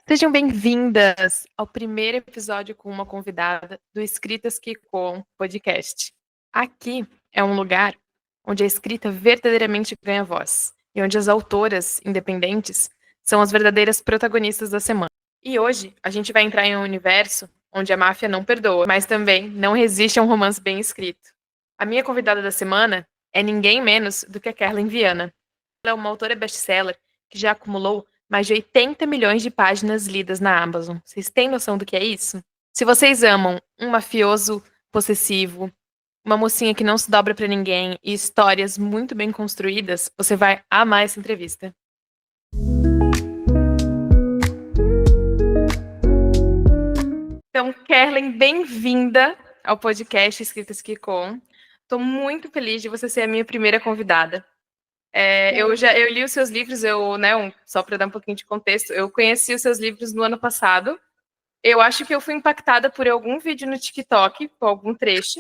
Sejam bem-vindas ao primeiro episódio com uma convidada do Escritas que Com podcast. Aqui é um lugar onde a escrita verdadeiramente ganha voz e onde as autoras independentes são as verdadeiras protagonistas da semana. E hoje a gente vai entrar em um universo onde a máfia não perdoa, mas também não resiste a um romance bem escrito. A minha convidada da semana é ninguém menos do que a Kerlin Viana. Ela é uma autora best-seller que já acumulou mais de 80 milhões de páginas lidas na Amazon. Vocês têm noção do que é isso? Se vocês amam um mafioso possessivo, uma mocinha que não se dobra pra ninguém e histórias muito bem construídas, você vai amar essa entrevista. Então, Kerlin, bem-vinda ao podcast Escritas que Com. Estou muito feliz de você ser a minha primeira convidada. Eu li os seus livros, só para dar um pouquinho de contexto, eu conheci os seus livros no ano passado. Eu acho que eu fui impactada por algum vídeo no TikTok, com algum trecho.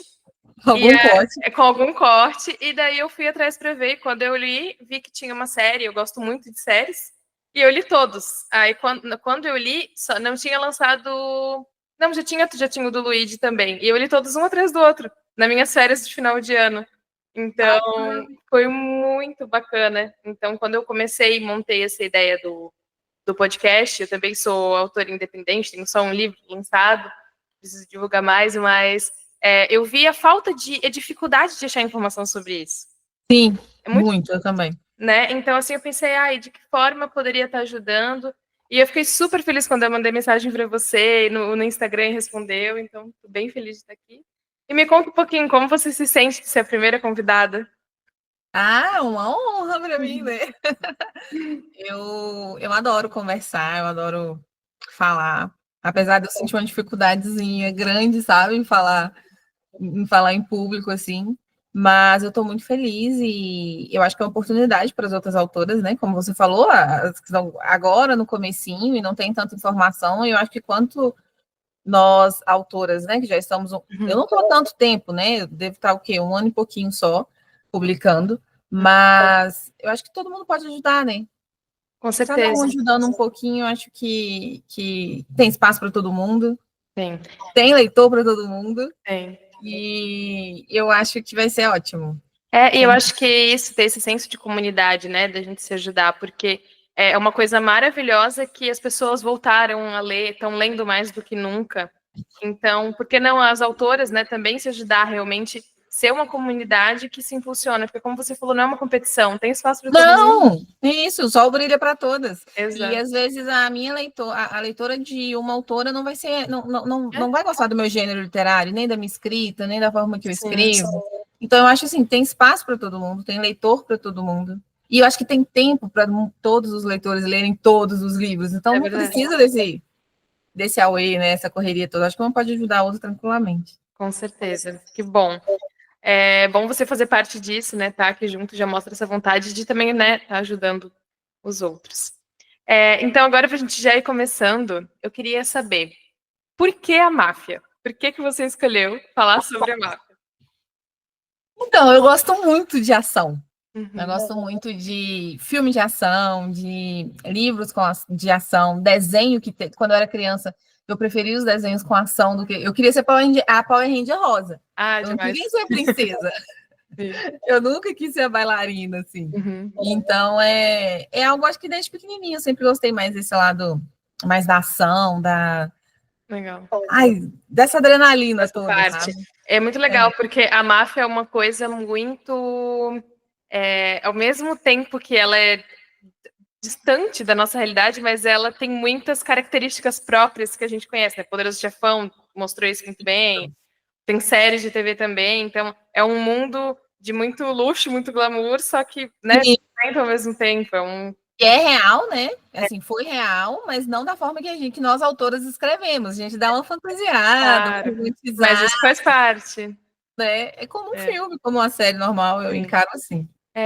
Algum corte. Com algum corte, e daí eu fui atrás para ver. Quando eu li, vi que tinha uma série, eu gosto muito de séries, e eu li todos. Aí quando eu li, só não tinha lançado. Não, já tinha o do Luigi também. E eu li todos um atrás do outro, nas minhas férias de final de ano. Então, foi muito bacana. Então, quando eu comecei e montei essa ideia do podcast, eu também sou autora independente, tenho só um livro lançado, preciso divulgar mais, mas eu vi a dificuldade de achar informação sobre isso. Sim, muito, eu também. Né? Então, assim, eu pensei, de que forma eu poderia estar ajudando? E eu fiquei super feliz quando eu mandei mensagem para você no Instagram e respondeu, então, estou bem feliz de estar aqui. E me conta um pouquinho como você se sente de ser a primeira convidada. Uma honra para mim, né? Eu adoro conversar, eu adoro falar. Apesar de eu sentir uma dificuldadezinha grande, sabe, em falar em público, assim. Mas eu estou muito feliz e eu acho que é uma oportunidade para as outras autoras, né? Como você falou, as que estão agora no comecinho e não tem tanta informação, eu acho que quanto nós, autoras, né, que já estamos... Eu não estou há tanto tempo, né? Eu devo estar, o quê? 1 ano e pouquinho só, publicando. Mas eu acho que todo mundo pode ajudar, né? Com certeza. Cada um ajudando um pouquinho, eu acho que tem espaço para todo mundo. Tem leitor para todo mundo. Tem. E eu acho que vai ser ótimo. E eu acho que isso, ter esse senso de comunidade, né, da gente se ajudar, porque é uma coisa maravilhosa que as pessoas voltaram a ler, estão lendo mais do que nunca. Então, por que não as autoras, né, também se ajudar realmente, ser uma comunidade que se impulsiona? Porque, como você falou, não é uma competição, tem espaço para todo mundo. Não, isso, o sol brilha para todas. Exato. E às vezes a minha leitora, a leitora de uma autora não vai ser, não vai gostar do meu gênero literário, nem da minha escrita, nem da forma que eu escrevo. Sim. Então eu acho assim, tem espaço para todo mundo, tem leitor para todo mundo. E eu acho que tem tempo para todos os leitores lerem todos os livros. Então não precisa desse away, né, essa correria toda. Acho que uma pode ajudar a outra tranquilamente. Com certeza. Que bom. É bom você fazer parte disso, né? Tá aqui junto já mostra essa vontade de também, né, tá ajudando os outros. Então, agora, para a gente já ir começando, eu queria saber, por que a máfia? Por que você escolheu falar sobre a máfia? Então, eu gosto muito de ação. Eu gosto muito de filme de ação, de livros de ação, desenho que quando eu era criança, eu preferia os desenhos com ação do que... Eu queria ser a Power Ranger rosa. Eu não queria ser princesa. Eu nunca quis ser a bailarina, assim. Então, é algo, acho que desde pequenininho, eu sempre gostei mais desse lado, mais da ação, Legal. Dessa adrenalina toda, sabe? É muito legal, porque a máfia é uma coisa muito... ao mesmo tempo que ela é distante da nossa realidade, mas ela tem muitas características próprias que a gente conhece, né? Poderoso Chefão mostrou isso muito bem, tem séries de TV também, então é um mundo de muito luxo, muito glamour, só que, né, ao mesmo tempo, E é real, né? Assim, foi real, mas não da forma que nós autoras escrevemos. A gente dá uma fantasiada, mas isso faz parte. Né? É como um filme, como uma série normal, eu encaro assim.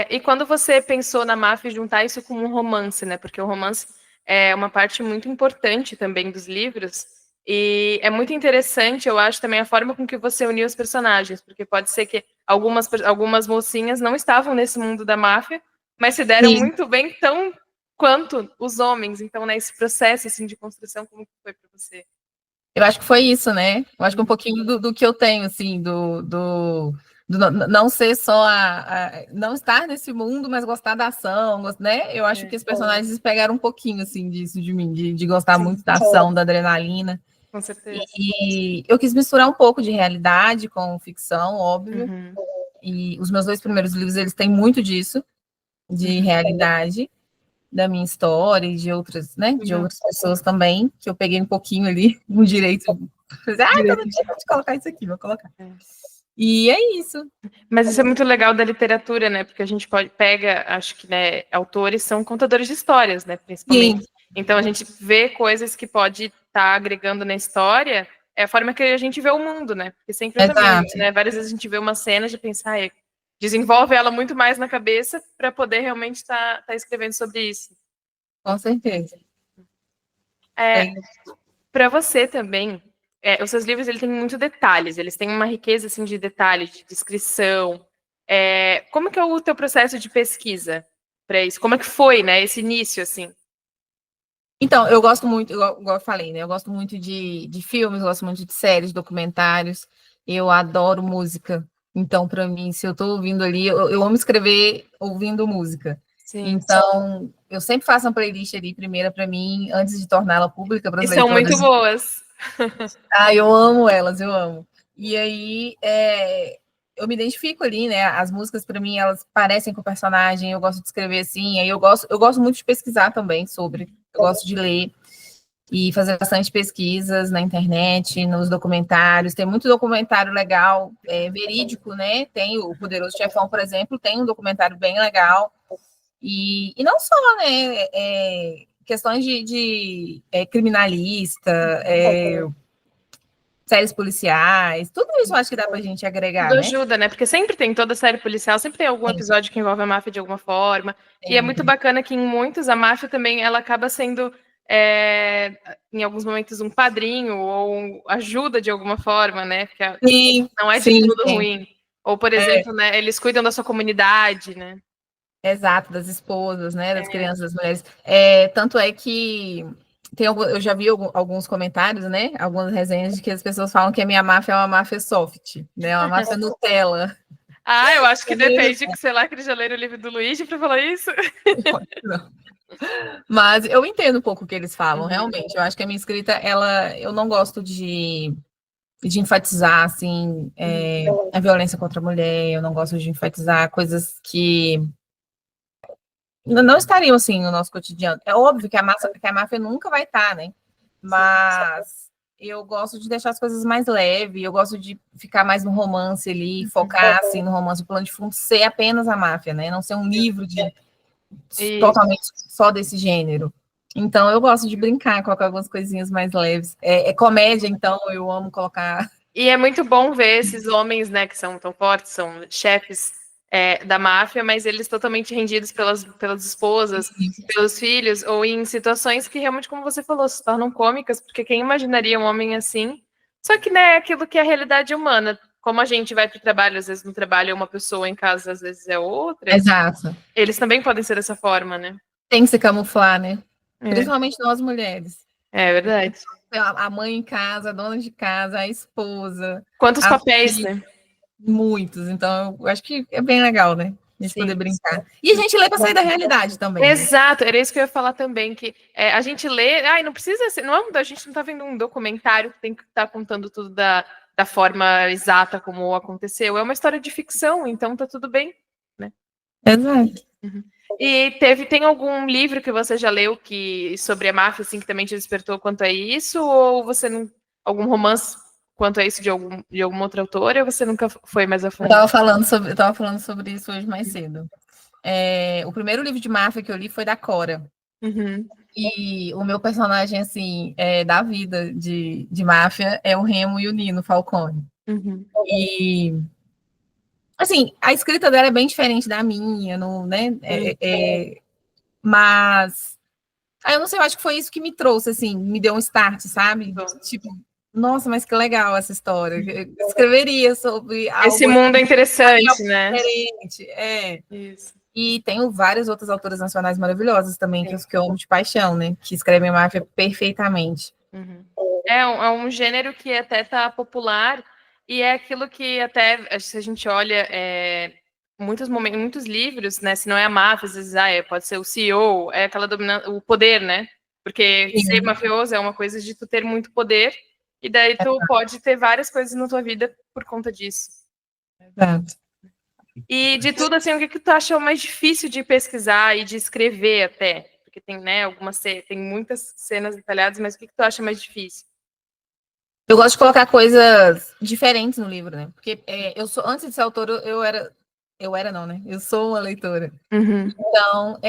E quando você pensou na máfia juntar isso com um romance, né? Porque o romance é uma parte muito importante também dos livros. E é muito interessante, eu acho, também a forma com que você uniu os personagens, porque pode ser que algumas mocinhas não estavam nesse mundo da máfia, mas se deram muito bem, estão quanto os homens. Então, né, esse processo assim, de construção, como foi para você? Eu acho que foi isso, né? Eu acho que um pouquinho do que eu tenho, assim, não ser só não estar nesse mundo, mas gostar da ação, né? Eu acho que os personagens pegaram um pouquinho, assim, disso de mim, de gostar muito da ação, da adrenalina. Com certeza. E eu quis misturar um pouco de realidade com ficção, óbvio. E os meus 2 primeiros livros, eles têm muito disso, de realidade da minha história e de outras, né, de outras pessoas também, que eu peguei um pouquinho ali, um direito. Eu não tinha de colocar isso aqui, vou colocar. E é isso. Mas isso é muito legal da literatura, né? Porque a gente pega, acho que, né, autores são contadores de histórias, né, principalmente. Sim. Então a gente vê coisas que pode estar agregando na história, é a forma que a gente vê o mundo, né? Porque sempre também, né, várias vezes a gente vê uma cena de pensar, desenvolve ela muito mais na cabeça para poder realmente estar escrevendo sobre isso. Com certeza. Para você também, os seus livros têm muitos detalhes, eles têm uma riqueza assim, de detalhes, de descrição. Como que é o teu processo de pesquisa para isso? Como é que foi, né, esse início, assim? Então, eu gosto muito, igual eu falei, né? Eu gosto muito de filmes, eu gosto muito de séries, documentários. Eu adoro música. Então, para mim, se eu estou ouvindo ali, eu amo escrever ouvindo música. Sim, então, eu sempre faço uma playlist ali, primeira para mim, antes de torná-la pública para as leitoras. São muito boas. Eu amo elas, eu amo. E aí, eu me identifico ali, né? As músicas, para mim, elas parecem com o personagem, eu gosto de escrever assim, aí eu gosto muito de pesquisar também sobre, eu gosto de ler e fazer bastante pesquisas na internet, nos documentários. Tem muito documentário legal, verídico, né? Tem o Poderoso Chefão, por exemplo, tem um documentário bem legal. E não só, né? Questões de criminalista, séries policiais, tudo isso eu acho que dá pra gente agregar, tudo né? ajuda, né? Porque sempre tem, toda série policial, sempre tem algum episódio que envolve a máfia de alguma forma. E é muito bacana que em muitos a máfia também ela acaba sendo, em alguns momentos, um padrinho ou ajuda de alguma forma, né? Porque não é de tudo ruim. Ou, por exemplo, né, eles cuidam da sua comunidade, né? Exato, das esposas, né? Das crianças, das mulheres. Tanto é que eu já vi alguns comentários, né? Algumas resenhas de que as pessoas falam que a minha máfia é uma máfia soft, né? Uma máfia Nutella. Eu acho que depende que, sei lá, que eles já leram o livro do Luigi para falar isso. Não. Mas eu entendo um pouco o que eles falam, realmente. Eu acho que a minha escrita, eu não gosto de enfatizar, assim, a violência contra a mulher, eu não gosto de enfatizar coisas que não estariam, assim, no nosso cotidiano. É óbvio que a máfia nunca vai estar, né? Mas eu gosto de deixar as coisas mais leves, eu gosto de ficar mais no romance ali, focar, assim, no romance, o plano de fundo ser apenas a máfia, né? Não ser um livro totalmente só desse gênero. Então, eu gosto de brincar, colocar algumas coisinhas mais leves. É comédia, então eu amo colocar. E é muito bom ver esses homens, né, que são tão fortes, são chefes da máfia, mas eles totalmente rendidos pelas esposas, pelos filhos, ou em situações que realmente, como você falou, se tornam cômicas, porque quem imaginaria um homem assim? Só que, né, é aquilo que é a realidade humana. Como a gente vai para o trabalho, às vezes no trabalho é uma pessoa, em casa às vezes é outra. Exato. Eles também podem ser dessa forma, né? Tem que se camuflar, né? Principalmente nós mulheres. É verdade. A mãe em casa, a dona de casa, a esposa. Quantos papéis, né? Muitos. Então, eu acho que é bem legal, né? A gente poder brincar. E a gente lê para sair da realidade também. Exato, era isso que eu ia falar também, que a gente lê, não precisa ser, a gente não está vendo um documentário que tem que estar contando tudo da forma exata como aconteceu, é uma história de ficção, então tá tudo bem, né? Exato. E tem algum livro que você já leu sobre a máfia, assim, que também te despertou quanto a isso, ou você não, algum romance quanto a isso de alguma outra autora, ou você nunca foi mais a fundo? Eu tava falando sobre isso hoje mais cedo. O primeiro livro de máfia que eu li foi da Cora. E o meu personagem, assim, da vida de máfia é o Remo e o Nino Falcone. E, assim, a escrita dela é bem diferente da minha, né? Mas, eu não sei, eu acho que foi isso que me trouxe, assim, me deu um start, sabe? Tipo, nossa, mas que legal essa história. Eu escreveria sobre algo... Esse mundo é interessante, né? Diferente, Isso. E tenho várias outras autoras nacionais maravilhosas também, que eu amo de paixão, né? Que escrevem máfia perfeitamente. Uhum. É um gênero que até está popular e é aquilo que até, se a gente olha muitos livros, né? Se não é a máfia, às vezes pode ser o CEO, é aquela o poder, né? Porque ser mafioso é uma coisa de tu ter muito poder e daí tu pode ter várias coisas na tua vida por conta disso. Exato. E de tudo, assim, o que tu achou mais difícil de pesquisar e de escrever até? Porque tem, né, tem muitas cenas detalhadas, mas o que tu acha mais difícil? Eu gosto de colocar coisas diferentes no livro, né? Porque eu sou, antes de ser autora, não, né? Eu sou uma leitora. Uhum. Então,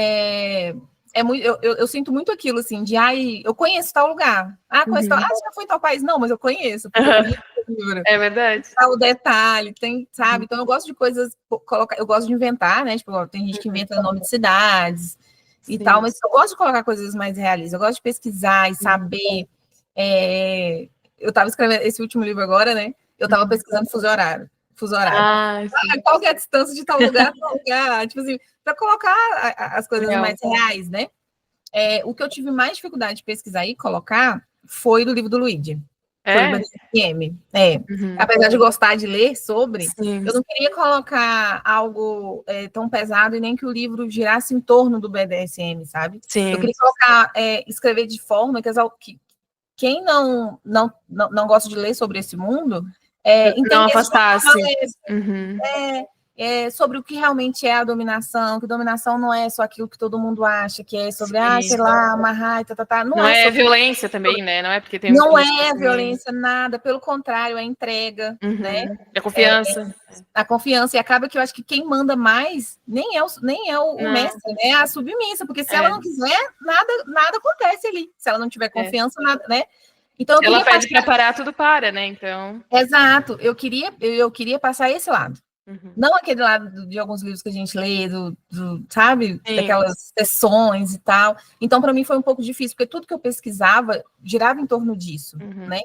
muito, eu sinto muito aquilo, assim, de, eu conheço tal lugar. Conheço tal, você já foi em tal país? Não, mas eu conheço, porque eu li o livro. É verdade. O detalhe, tem, sabe? Então, eu gosto de coisas, eu gosto de inventar, né? Tipo, tem gente que inventa o nome de cidades e tal, mas eu gosto de colocar coisas mais realistas. Eu gosto de pesquisar e saber. Eu estava escrevendo esse último livro agora, né? Eu estava pesquisando fuso horário. Qual que é a distância de tal lugar a tal lugar? Tipo assim, para colocar as coisas mais reais, né? O que eu tive mais dificuldade de pesquisar e colocar foi do livro do Luigi. Foi o BDSM. Apesar de gostar de ler sobre, eu não queria colocar algo tão pesado e nem que o livro girasse em torno do BDSM, sabe? Eu queria colocar, escrever de forma que quem não gosta de ler sobre esse mundo não afastasse. Sobre o que realmente é a dominação, que dominação não é só aquilo que todo mundo acha, que é sobre, sei lá, amarrar, Não é violência também, né? Não é porque tem não é violência, nada, pelo contrário, é entrega, né? É confiança. A confiança, e acaba que eu acho que quem manda mais nem é o mestre, né? É a submissa, porque se ela não quiser, nada acontece ali. Se ela não tiver confiança, nada, né? Então, se ela pede para parar, tudo para, né? Então. Exato. Eu queria passar esse lado. Não aquele lado de alguns livros que a gente lê, sabe? Daquelas sessões e tal. Então, para mim, foi um pouco difícil, porque tudo que eu pesquisava girava em torno disso, né?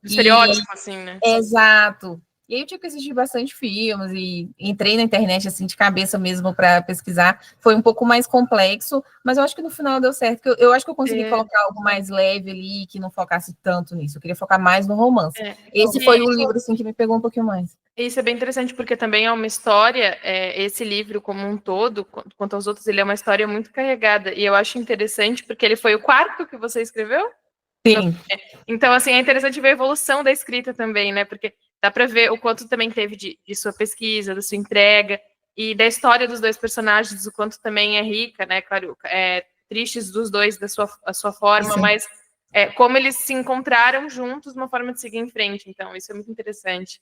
Estereótipo, assim, né? Exato. E aí eu tive que assistir bastante filmes e entrei na internet, assim, de cabeça mesmo para pesquisar. Foi um pouco mais complexo, mas eu acho que no final deu certo. Eu acho que eu consegui colocar algo mais leve ali, que não focasse tanto nisso. Eu queria focar mais no romance. Esse foi o livro, assim, que me pegou um pouquinho mais. Isso é bem interessante, porque também é uma história, esse livro como um todo, quanto aos outros, ele é uma história muito carregada. E eu acho interessante, porque ele foi o quarto que você escreveu? Sim. Então, assim, é interessante ver a evolução da escrita também, né? Porque dá para ver o quanto também teve de sua pesquisa, da sua entrega, e da história dos dois personagens, o quanto também é rica, né? Claro, tristes dos dois, a sua forma, mas como eles se encontraram juntos, uma forma de seguir em frente. Então, isso é muito interessante.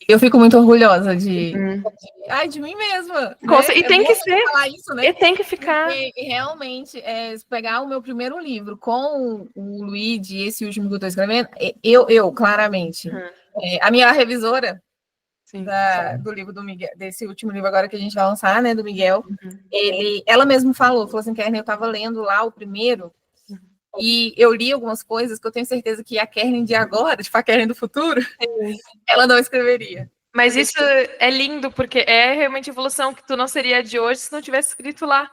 Eu fico muito orgulhosa de mim mesma. Né? E tem que ser. Falar isso, né? E tem que ficar. E realmente, pegar o meu primeiro livro com o Luigi, esse último que eu estou escrevendo, eu claramente, a minha revisora do livro do Miguel, desse último livro agora que a gente vai lançar, né, do Miguel, ela mesma falou assim, Kernen, eu estava lendo lá o primeiro, e eu li algumas coisas que eu tenho certeza que a Kernen de agora, tipo a Kernen do futuro, ela não escreveria. Mas isso é lindo, porque é realmente evolução, que tu não seria de hoje se não tivesse escrito lá.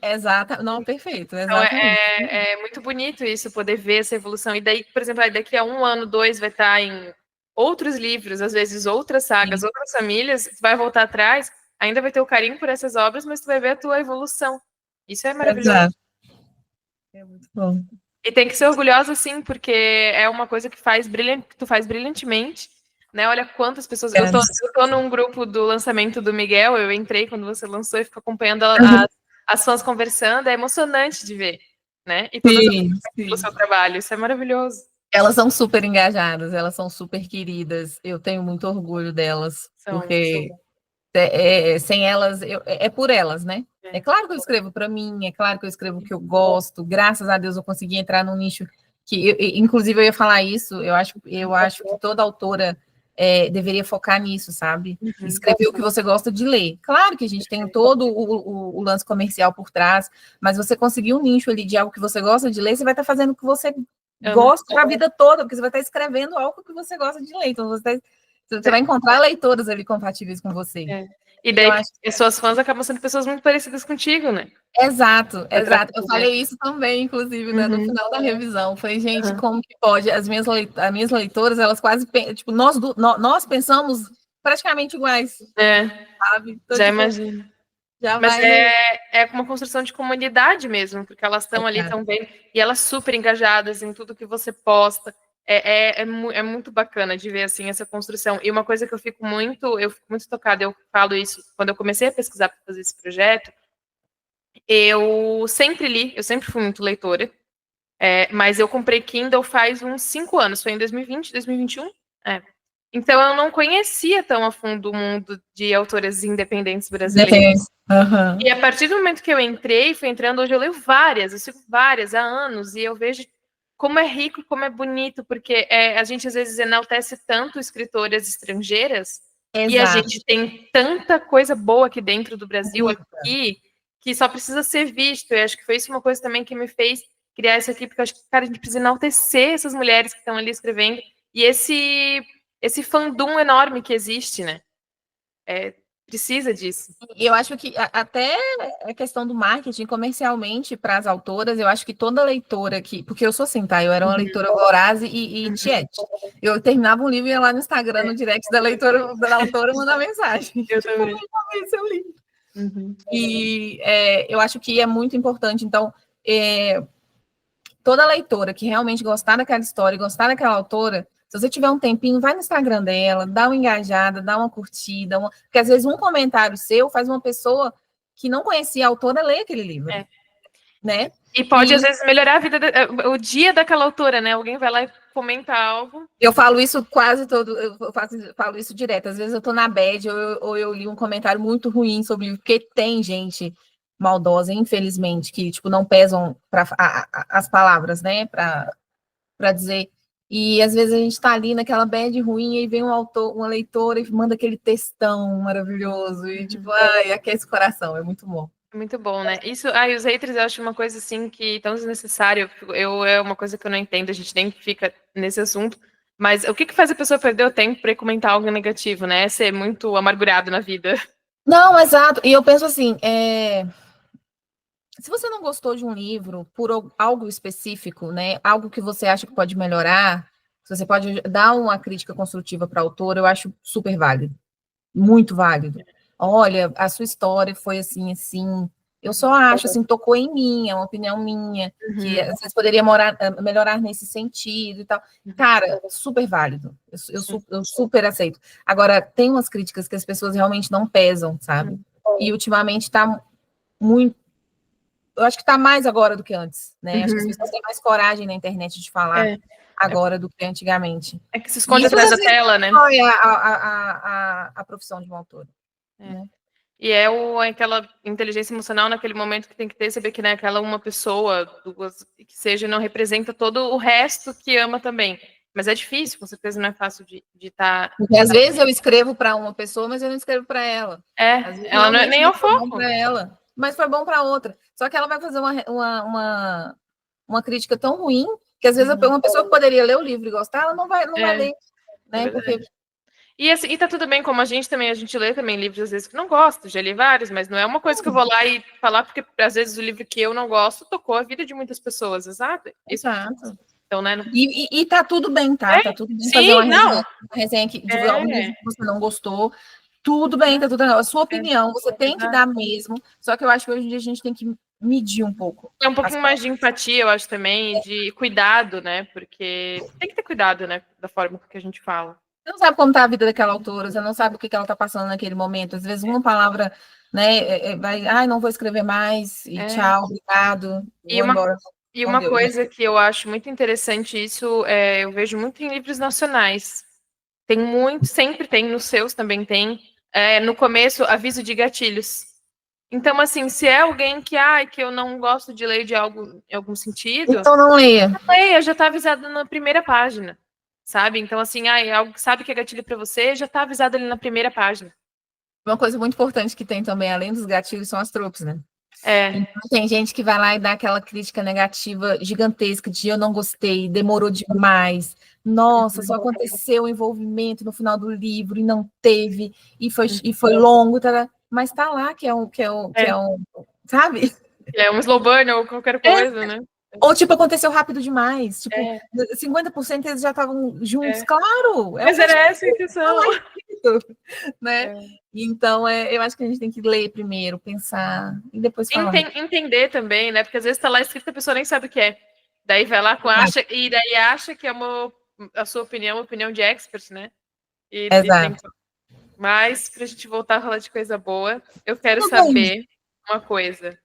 Exato, não, perfeito. Então é muito bonito isso, poder ver essa evolução. E daí, por exemplo, daqui a 1 ano, 2, vai estar em outros livros, às vezes outras sagas, outras famílias, tu vai voltar atrás, ainda vai ter o carinho por essas obras, mas tu vai ver a tua evolução. Isso é maravilhoso. Exato. É muito bom. E tem que ser orgulhosa, sim, porque é uma coisa que tu faz brilhantemente, né? Olha quantas pessoas. Eu tô num grupo do lançamento do Miguel, eu entrei quando você lançou e fico acompanhando as fãs conversando, é emocionante de ver, né? E todas pelo seu trabalho, isso é maravilhoso. Elas são super engajadas, elas são super queridas, eu tenho muito orgulho delas, porque sem elas, é por elas, né? É claro que eu escrevo para mim, é claro que eu escrevo o que eu gosto, graças a Deus eu consegui entrar num nicho que, inclusive eu ia falar isso, eu acho que toda autora deveria focar nisso, sabe? Escrever o que você gosta de ler. Claro que a gente tem todo o lance comercial por trás, mas você conseguir um nicho ali de algo que você gosta de ler, você vai estar fazendo o que você gosta a vida toda, porque você vai estar escrevendo algo que você gosta de ler, então você vai encontrar leitoras ali compatíveis com você. E daí as suas fãs acabam sendo pessoas muito parecidas contigo, né? Exato. Eu falei isso também, inclusive, né, no final da revisão. Falei, gente, como que pode? As minhas leitoras, elas quase, tipo, nós pensamos praticamente iguais. Sabe? Então, já tipo, imagino. Já Mas vai é uma construção de comunidade mesmo, porque elas estão ali, estão bem, e elas super engajadas em tudo que você posta. É muito bacana de ver assim essa construção. E uma coisa que eu fico muito tocada, eu falo isso quando eu comecei a pesquisar para fazer esse projeto, eu sempre li, eu sempre fui muito leitora, mas eu comprei Kindle faz uns 5 anos, foi em 2020, 2021. Então eu não conhecia tão a fundo o mundo de autoras independentes brasileiras. E a partir do momento que eu entrei, fui entrando, hoje eu leio várias, eu sigo várias há anos, e eu vejo como é rico, como é bonito, porque a gente às vezes enaltece tanto escritoras estrangeiras, e a gente tem tanta coisa boa aqui dentro do Brasil, aqui, que só precisa ser visto. Eu acho que foi isso uma coisa também que me fez criar isso aqui, porque eu acho que, cara, a gente precisa enaltecer essas mulheres que estão ali escrevendo, e esse fandom enorme que existe, né? Precisa disso. E eu acho que até a questão do marketing comercialmente para as autoras, eu acho que toda leitora que. Porque eu sou assim, tá? Eu era uma leitora voraz e tiete. Eu terminava um livro e ia lá no Instagram, no direct da autora, mandar mensagem. Eu também. Seu livro. E eu acho que é muito importante. Então, toda leitora que realmente gostar daquela história, gostar daquela autora, se você tiver um tempinho, vai no Instagram dela, dá uma engajada, dá uma curtida, porque às vezes um comentário seu faz uma pessoa que não conhecia a autora ler aquele livro, né? E pode, às vezes, melhorar a vida, o dia daquela autora, né? Alguém vai lá e comenta algo. Eu falo isso quase todo, falo isso direto. Às vezes eu tô na bad ou eu li um comentário muito ruim sobre o livro, porque tem gente maldosa, infelizmente, que, tipo, não pesam as palavras, né, para dizer. E às vezes a gente está ali naquela bad ruim e vem um autor, uma leitora e manda aquele textão maravilhoso e tipo, ai, aquece o coração, é muito bom. Muito bom, né? Isso, os haters eu acho uma coisa assim que tão desnecessária. É uma coisa que eu não entendo, a gente nem fica nesse assunto. Mas o que faz a pessoa perder o tempo para comentar algo negativo, né? É ser muito amargurado na vida. Não, exato. E eu penso assim, se você não gostou de um livro por algo específico, né, algo que você acha que pode melhorar, se você pode dar uma crítica construtiva para a autora, eu acho super válido, muito válido. Olha, a sua história foi assim, assim. Eu só acho, assim, tocou em mim, é uma opinião minha, que às vezes poderia melhorar nesse sentido e tal. Cara, super válido. Eu super aceito. Agora, tem umas críticas que as pessoas realmente não pesam, sabe? E ultimamente está muito. Eu acho que está mais agora do que antes, né? Acho que as pessoas têm mais coragem na internet de falar agora do que antigamente. É que se esconde atrás da tela, né? Qual é a profissão de um autor? Né? E aquela inteligência emocional naquele momento que tem que ter, saber que, né, aquela uma pessoa, duas, que seja, não representa todo o resto que ama também. Mas é difícil, com certeza não é fácil de estar. Porque às vezes eu escrevo para uma pessoa, mas eu não escrevo para ela. Às vezes, ela não é nem o foco. Para ela, mas foi bom para outra. Só que ela vai fazer uma crítica tão ruim que às vezes uma pessoa que poderia ler o livro e gostar, ela não vai ler, né? Porque e assim, e tá tudo bem, como a gente lê também livros às vezes que não gosto, já li vários, mas não é uma coisa que eu vou lá e falar, porque às vezes o livro que eu não gosto tocou a vida de muitas pessoas, exato. Exato. Então, né? E tá tudo bem, tá? Tá tudo bem fazer uma resenha de um livro que você não gostou. Tudo bem, tá tudo bem. A sua opinião, você tem que dar mesmo. Só que eu acho que hoje em dia a gente tem que medir um pouco. É um pouquinho mais de empatia, eu acho também, de cuidado, né? Porque tem que ter cuidado, né? Da forma que a gente fala. Você não sabe como está a vida daquela autora, você não sabe o que ela está passando naquele momento. Às vezes uma palavra, né, vai, não vou escrever mais, e tchau, obrigado, vou embora. E uma coisa que eu acho muito interessante, isso eu vejo muito em livros nacionais. Tem muito, sempre tem, nos seus também tem. No começo, aviso de gatilhos. Então, assim, se é alguém que eu não gosto de ler de algo em algum sentido, então não leia. Já está avisado na primeira página. Sabe? Então, assim, algo que sabe que é gatilho para você, já está avisado ali na primeira página. Uma coisa muito importante que tem também, além dos gatilhos, são as tropes, né? Então, tem gente que vai lá e dá aquela crítica negativa gigantesca de eu não gostei, demorou demais, nossa, só aconteceu o envolvimento no final do livro e não teve, e foi longo, mas tá lá que é um, sabe? É um slow burn ou qualquer coisa, né? Ou, tipo, aconteceu rápido demais. Tipo, 50% eles já estavam juntos. Claro! Mas era essa a intenção. Né? Então, eu acho que a gente tem que ler primeiro, pensar e depois falar. Entender também, né? Porque às vezes tá lá escrito, a pessoa nem sabe o que é. Daí vai lá, e daí acha que é a sua opinião de expert, né? Exato. Mas, pra gente voltar a falar de coisa boa, eu quero saber uma coisa.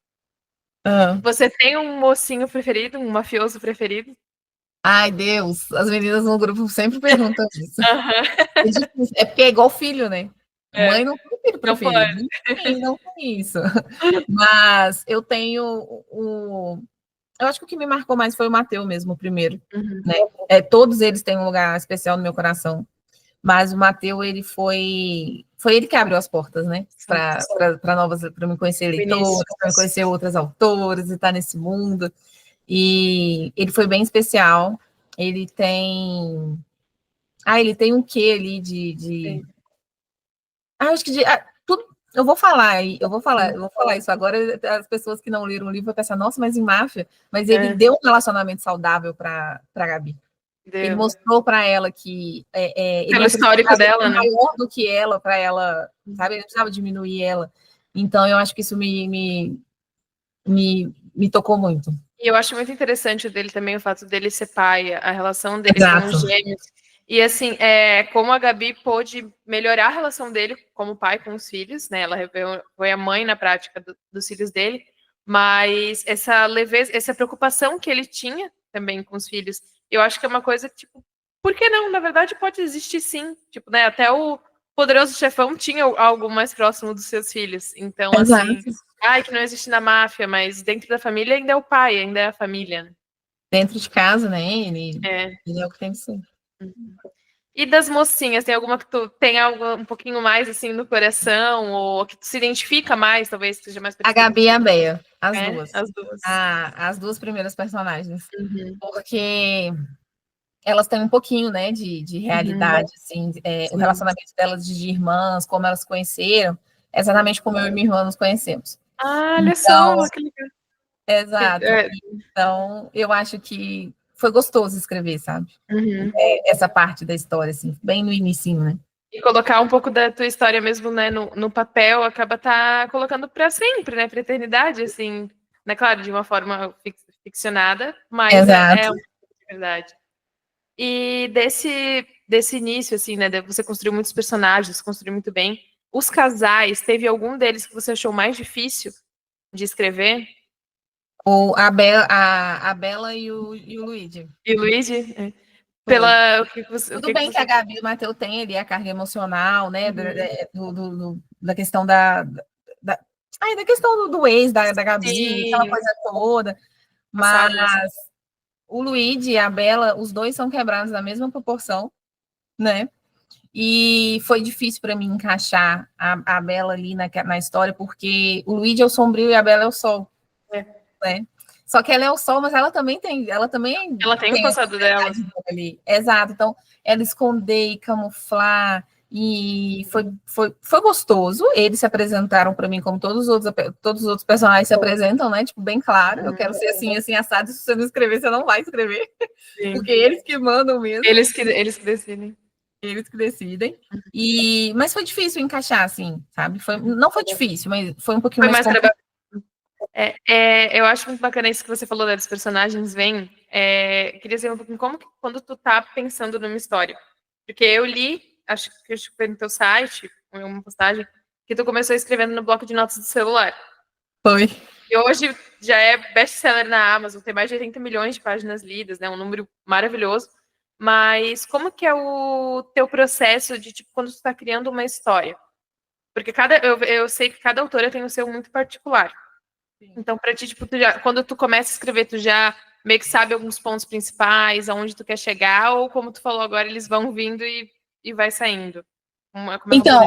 Você tem um mocinho preferido, um mafioso preferido? Ai, Deus, as meninas no grupo sempre perguntam isso. É porque é igual filho, né? Mãe não tem filho preferido. Não tem isso. Mas eu tenho eu acho que o que me marcou mais foi o Mateus mesmo, o primeiro. Né? Todos eles têm um lugar especial no meu coração. Mas o Mateus, ele foi ele que abriu as portas, né? Para me conhecer leitoras, para me conhecer outras autoras e estar nesse mundo. E ele foi bem especial. Ele tem um quê ali de... acho que tudo. Eu vou falar isso agora. As pessoas que não leram o livro vão pensar, nossa, mas em Máfia, mas ele deu um relacionamento saudável para Gabi. Ele mostrou para ela que pelo histórico dela, né? Maior do que ela, para ela, sabe? Ele precisava diminuir ela. Então, eu acho que isso me tocou muito. E eu acho muito interessante dele também o fato dele ser pai, a relação deles como gêmeos. E assim, como a Gabi pôde melhorar a relação dele como pai com os filhos, né? Ela foi a mãe na prática dos filhos dele, mas essa leveza, essa preocupação que ele tinha também com os filhos, eu acho que é uma coisa que, tipo, por que não? Na verdade, pode existir sim. Tipo, né? Até o Poderoso Chefão tinha algo mais próximo dos seus filhos. Então, assim, que não existe na máfia, mas dentro da família ainda é o pai, ainda é a família. Né? Dentro de casa, né? Ele é o que tem que ser. E das mocinhas, tem alguma que tu tem algo um pouquinho mais assim no coração, ou que tu se identifica mais, talvez seja mais a Gabi e a Bea, as duas. As duas. As duas primeiras personagens. Porque elas têm um pouquinho, né, de realidade, assim, o relacionamento delas de irmãs, como elas se conheceram, exatamente como eu e minha irmã nos conhecemos. Olha só, que legal. Exato. Então, eu acho que foi gostoso escrever, sabe? Essa parte da história, assim, bem no inicinho, né? E colocar um pouco da tua história mesmo, né, no papel, acaba colocando para sempre, né, para eternidade, assim, né, claro, de uma forma ficcionada, mas é uma verdade. E desse início, assim, né, você construiu muitos personagens, construiu muito bem. Os casais, teve algum deles que você achou mais difícil de escrever? A Bela e o Luigi. E o Luigi? Tudo bem que a Gabi e o Mateus têm ali a carga emocional, né? Da questão da questão do ex da Gabi, aquela coisa toda. Mas o Luigi e a Bela, os dois são quebrados na mesma proporção, né? E foi difícil para mim encaixar a Bela ali na história, porque o Luigi é o sombrio e a Bela é o sol. Né? Só que ela é o sol, mas ela também tem o passado dela. Ali. Exato. Então, ela esconder e camuflar, e foi gostoso. Eles se apresentaram para mim como todos os outros personagens se apresentam, né? Tipo, bem claro, eu quero ser assim, assim, assado, e se você não escrever, você não vai escrever. Sim. Porque eles que mandam mesmo. Eles que decidem. Eles que decidem. Mas foi difícil encaixar, assim, sabe? Não foi difícil, mas foi um pouquinho mais complicado. Eu acho muito bacana isso que você falou, né, dos personagens vêm. Queria dizer um pouquinho como que quando tu tá pensando numa história. Porque eu li, acho que foi no teu site, uma postagem, que tu começou escrevendo no bloco de notas do celular. Foi. E hoje já é best-seller na Amazon, tem mais de 80 milhões de páginas lidas, né? Um número maravilhoso. Mas como que é o teu processo de, tipo, quando tu tá criando uma história? Porque eu sei que cada autora tem o seu muito particular. Então, para ti, tipo, quando tu começa a escrever, tu já meio que sabe alguns pontos principais, aonde tu quer chegar, ou como tu falou agora, eles vão vindo e vai saindo? Então,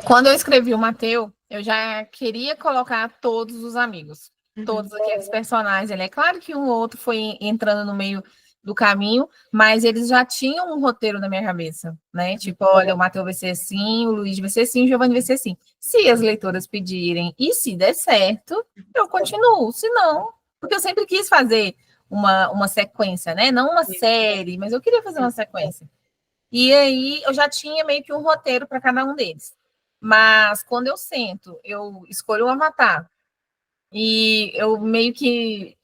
quando eu escrevi o Mateus, eu já queria colocar todos os amigos, todos aqueles personagens ali. É claro que um ou outro foi entrando no meio do caminho, mas eles já tinham um roteiro na minha cabeça, né? Tipo, olha, o Matheus vai ser assim, o Luiz vai ser assim, o Giovanni vai ser assim. Se as leitoras pedirem e se der certo, eu continuo. Se não, porque eu sempre quis fazer uma sequência, né? Não uma série, mas eu queria fazer uma sequência. E aí eu já tinha meio que um roteiro para cada um deles. Mas quando eu sento, eu escolho um avatar e eu meio que,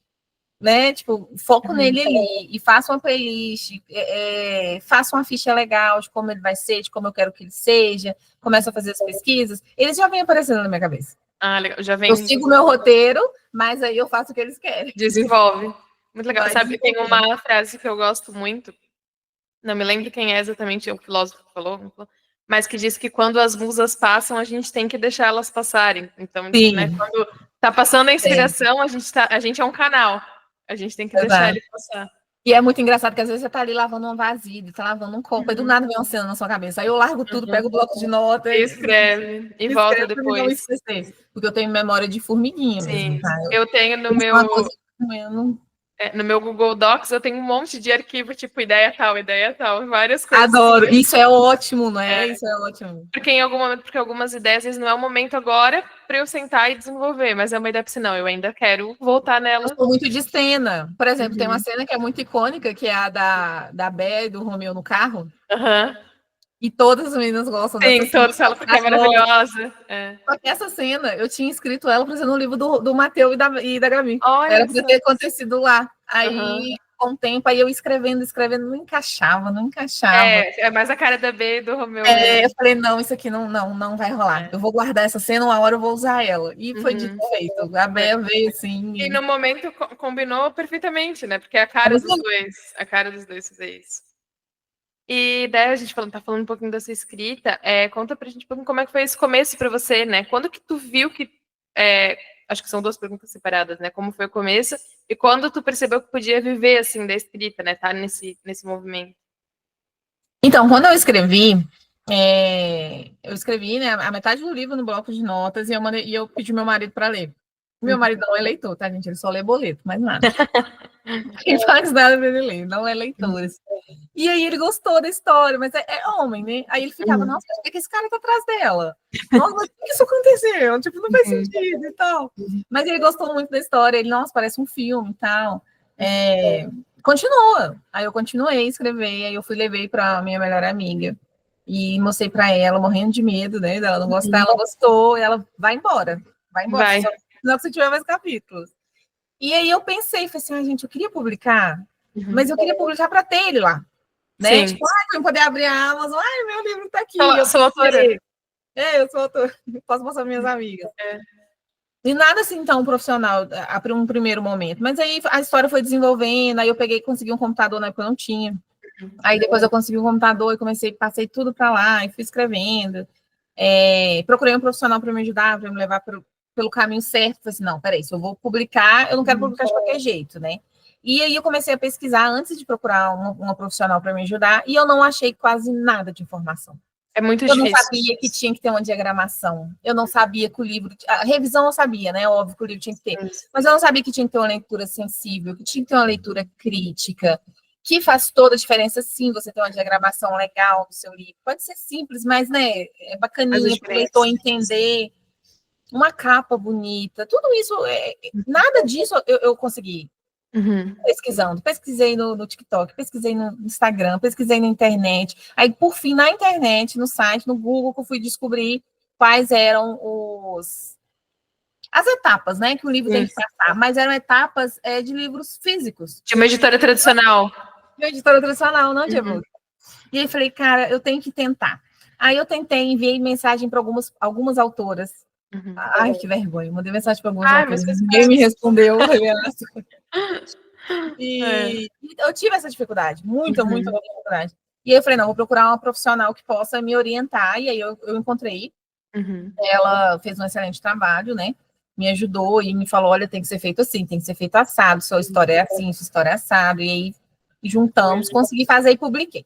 né, tipo, foco nele ali e faço uma playlist, faço uma ficha legal de como ele vai ser, de como eu quero que ele seja, começo a fazer as pesquisas, eles já vêm aparecendo na minha cabeça. Ah, legal. Já vem. Eu sigo o meu roteiro, mas aí eu faço o que eles querem. Desenvolve. Muito legal. Vai Sabe, tem desenvolver. uma frase que eu gosto muito, não me lembro quem é exatamente o filósofo que falou, mas que diz que quando as musas passam, a gente tem que deixar elas passarem. Então, Sim, né, quando tá passando a inspiração, a gente é um canal. A gente tem que deixar exato. ele passar. E é muito engraçado que às vezes você tá ali lavando uma vasilha, tá lavando um copo, e do nada vem uma cena na sua cabeça. Aí eu largo tudo, pego o bloco de nota E e escreve e volta escrevo pra mim não depois. esquecer. Porque eu tenho memória de formiguinha mesmo, Sim. tá? Eu tenho no Uma meu coisa que eu não no meu Google Docs, eu tenho um monte de arquivo, tipo ideia tal, várias coisas. adoro. Isso é ótimo, não é? Isso é ótimo. Porque em algum momento, porque algumas ideias, às vezes não é o momento agora para eu sentar e desenvolver, mas é uma ideia assim, não, eu ainda quero voltar Eu nela. sou muito de cena. Por exemplo, tem uma cena que é muito icônica, que é a da Bea e do Romeu no carro. Aham. E todas as meninas gostam dessa Sim, cena. todos falam porque é maravilhosa. Só que essa cena, eu tinha escrito ela para ser no livro do Matheus e da Gabi. Olha Era para só. ter acontecido lá. Aham. Aí, com o tempo, aí eu escrevendo, não encaixava, não encaixava. É mais a cara da B e do Romeu É, eu mesmo. falei, não, isso aqui não vai rolar. É. Eu vou guardar essa cena, uma hora eu vou usar ela. E foi dito Uhum. e feito. A Bea veio assim. E no momento combinou perfeitamente, né? Porque é a cara dos dois. A cara dos dois fazer isso. E daí a gente tá falando um pouquinho da sua escrita. Conta pra gente um pouquinho como é que foi esse começo pra você, né? Quando que tu viu que. Acho que são duas perguntas separadas, né? Como foi o começo e quando tu percebeu que podia viver assim da escrita, né? Tá nesse movimento. Então, quando eu escrevi, né, a metade do livro no bloco de notas e eu pedi meu marido para ler. Meu marido não é leitor, tá, gente? Ele só lê boleto, mais nada. Quem faz nada pra ele ler, não é leitor. Assim. E aí ele gostou da história, mas é homem, né? Aí ele ficava, nossa, por que esse cara tá atrás dela? Nossa, mas por que isso aconteceu? Tipo, não faz sentido e tal. Mas ele gostou muito da história, ele, nossa, parece um filme e tal. Continua. Aí eu continuei a escrever, aí eu levei pra minha melhor amiga. E mostrei pra ela, morrendo de medo, né? Dela não gostar, ela gostou, e ela vai embora. Vai. Não, se tiver mais capítulos. E aí eu pensei, falei assim, gente, eu queria publicar, mas eu queria publicar para ter ele lá. Né? Sim. Tipo, eu poder abrir a Amazon, meu livro tá aqui. Eu sou autora. Eu sou autora. Posso mostrar para minhas amigas. E nada assim tão profissional para um primeiro momento. Mas aí a história foi desenvolvendo, aí eu consegui um computador, na época eu não tinha. Aí depois eu consegui um computador e passei tudo para lá e fui escrevendo. Procurei um profissional para me ajudar, para me levar pelo caminho certo. Falei assim, não, peraí, se eu vou publicar, eu não quero publicar de qualquer jeito, né? E aí eu comecei a pesquisar antes de procurar uma profissional para me ajudar e eu não achei quase nada de informação. É muito eu difícil. não sabia que tinha que ter uma diagramação. Eu não sabia que o livro... A revisão eu sabia, né? Óbvio que o livro tinha que ter. Mas eu não sabia que tinha que ter uma leitura sensível, que tinha que ter uma leitura crítica, que faz toda a diferença, sim, você ter uma diagramação legal no seu livro. Pode ser simples, mas, né, é bacaninha para o leitor entender. Uma capa bonita. Tudo isso, nada disso eu consegui. Pesquisando. Pesquisei no TikTok, pesquisei no Instagram, pesquisei na internet. Aí, por fim, na internet, no site, no Google, que eu fui descobrir quais eram as etapas, né, que o livro tem que passar. Mas eram etapas de livros físicos. De uma editora tradicional. De uma editora tradicional, não de e-book. E aí falei, cara, eu tenho que tentar. Aí eu tentei, enviei mensagem para algumas autoras. Ai, que vergonha. Mandei mensagem para algumas autoras. Ninguém me respondeu. E eu tive essa dificuldade, muita dificuldade. E aí eu falei, não, vou procurar uma profissional que possa me orientar. E aí eu encontrei. Ela fez um excelente trabalho, né? Me ajudou e me falou, olha, tem que ser feito assim, tem que ser feito assado, sua história é assim, sua história é assado. E aí juntamos, consegui fazer e publiquei.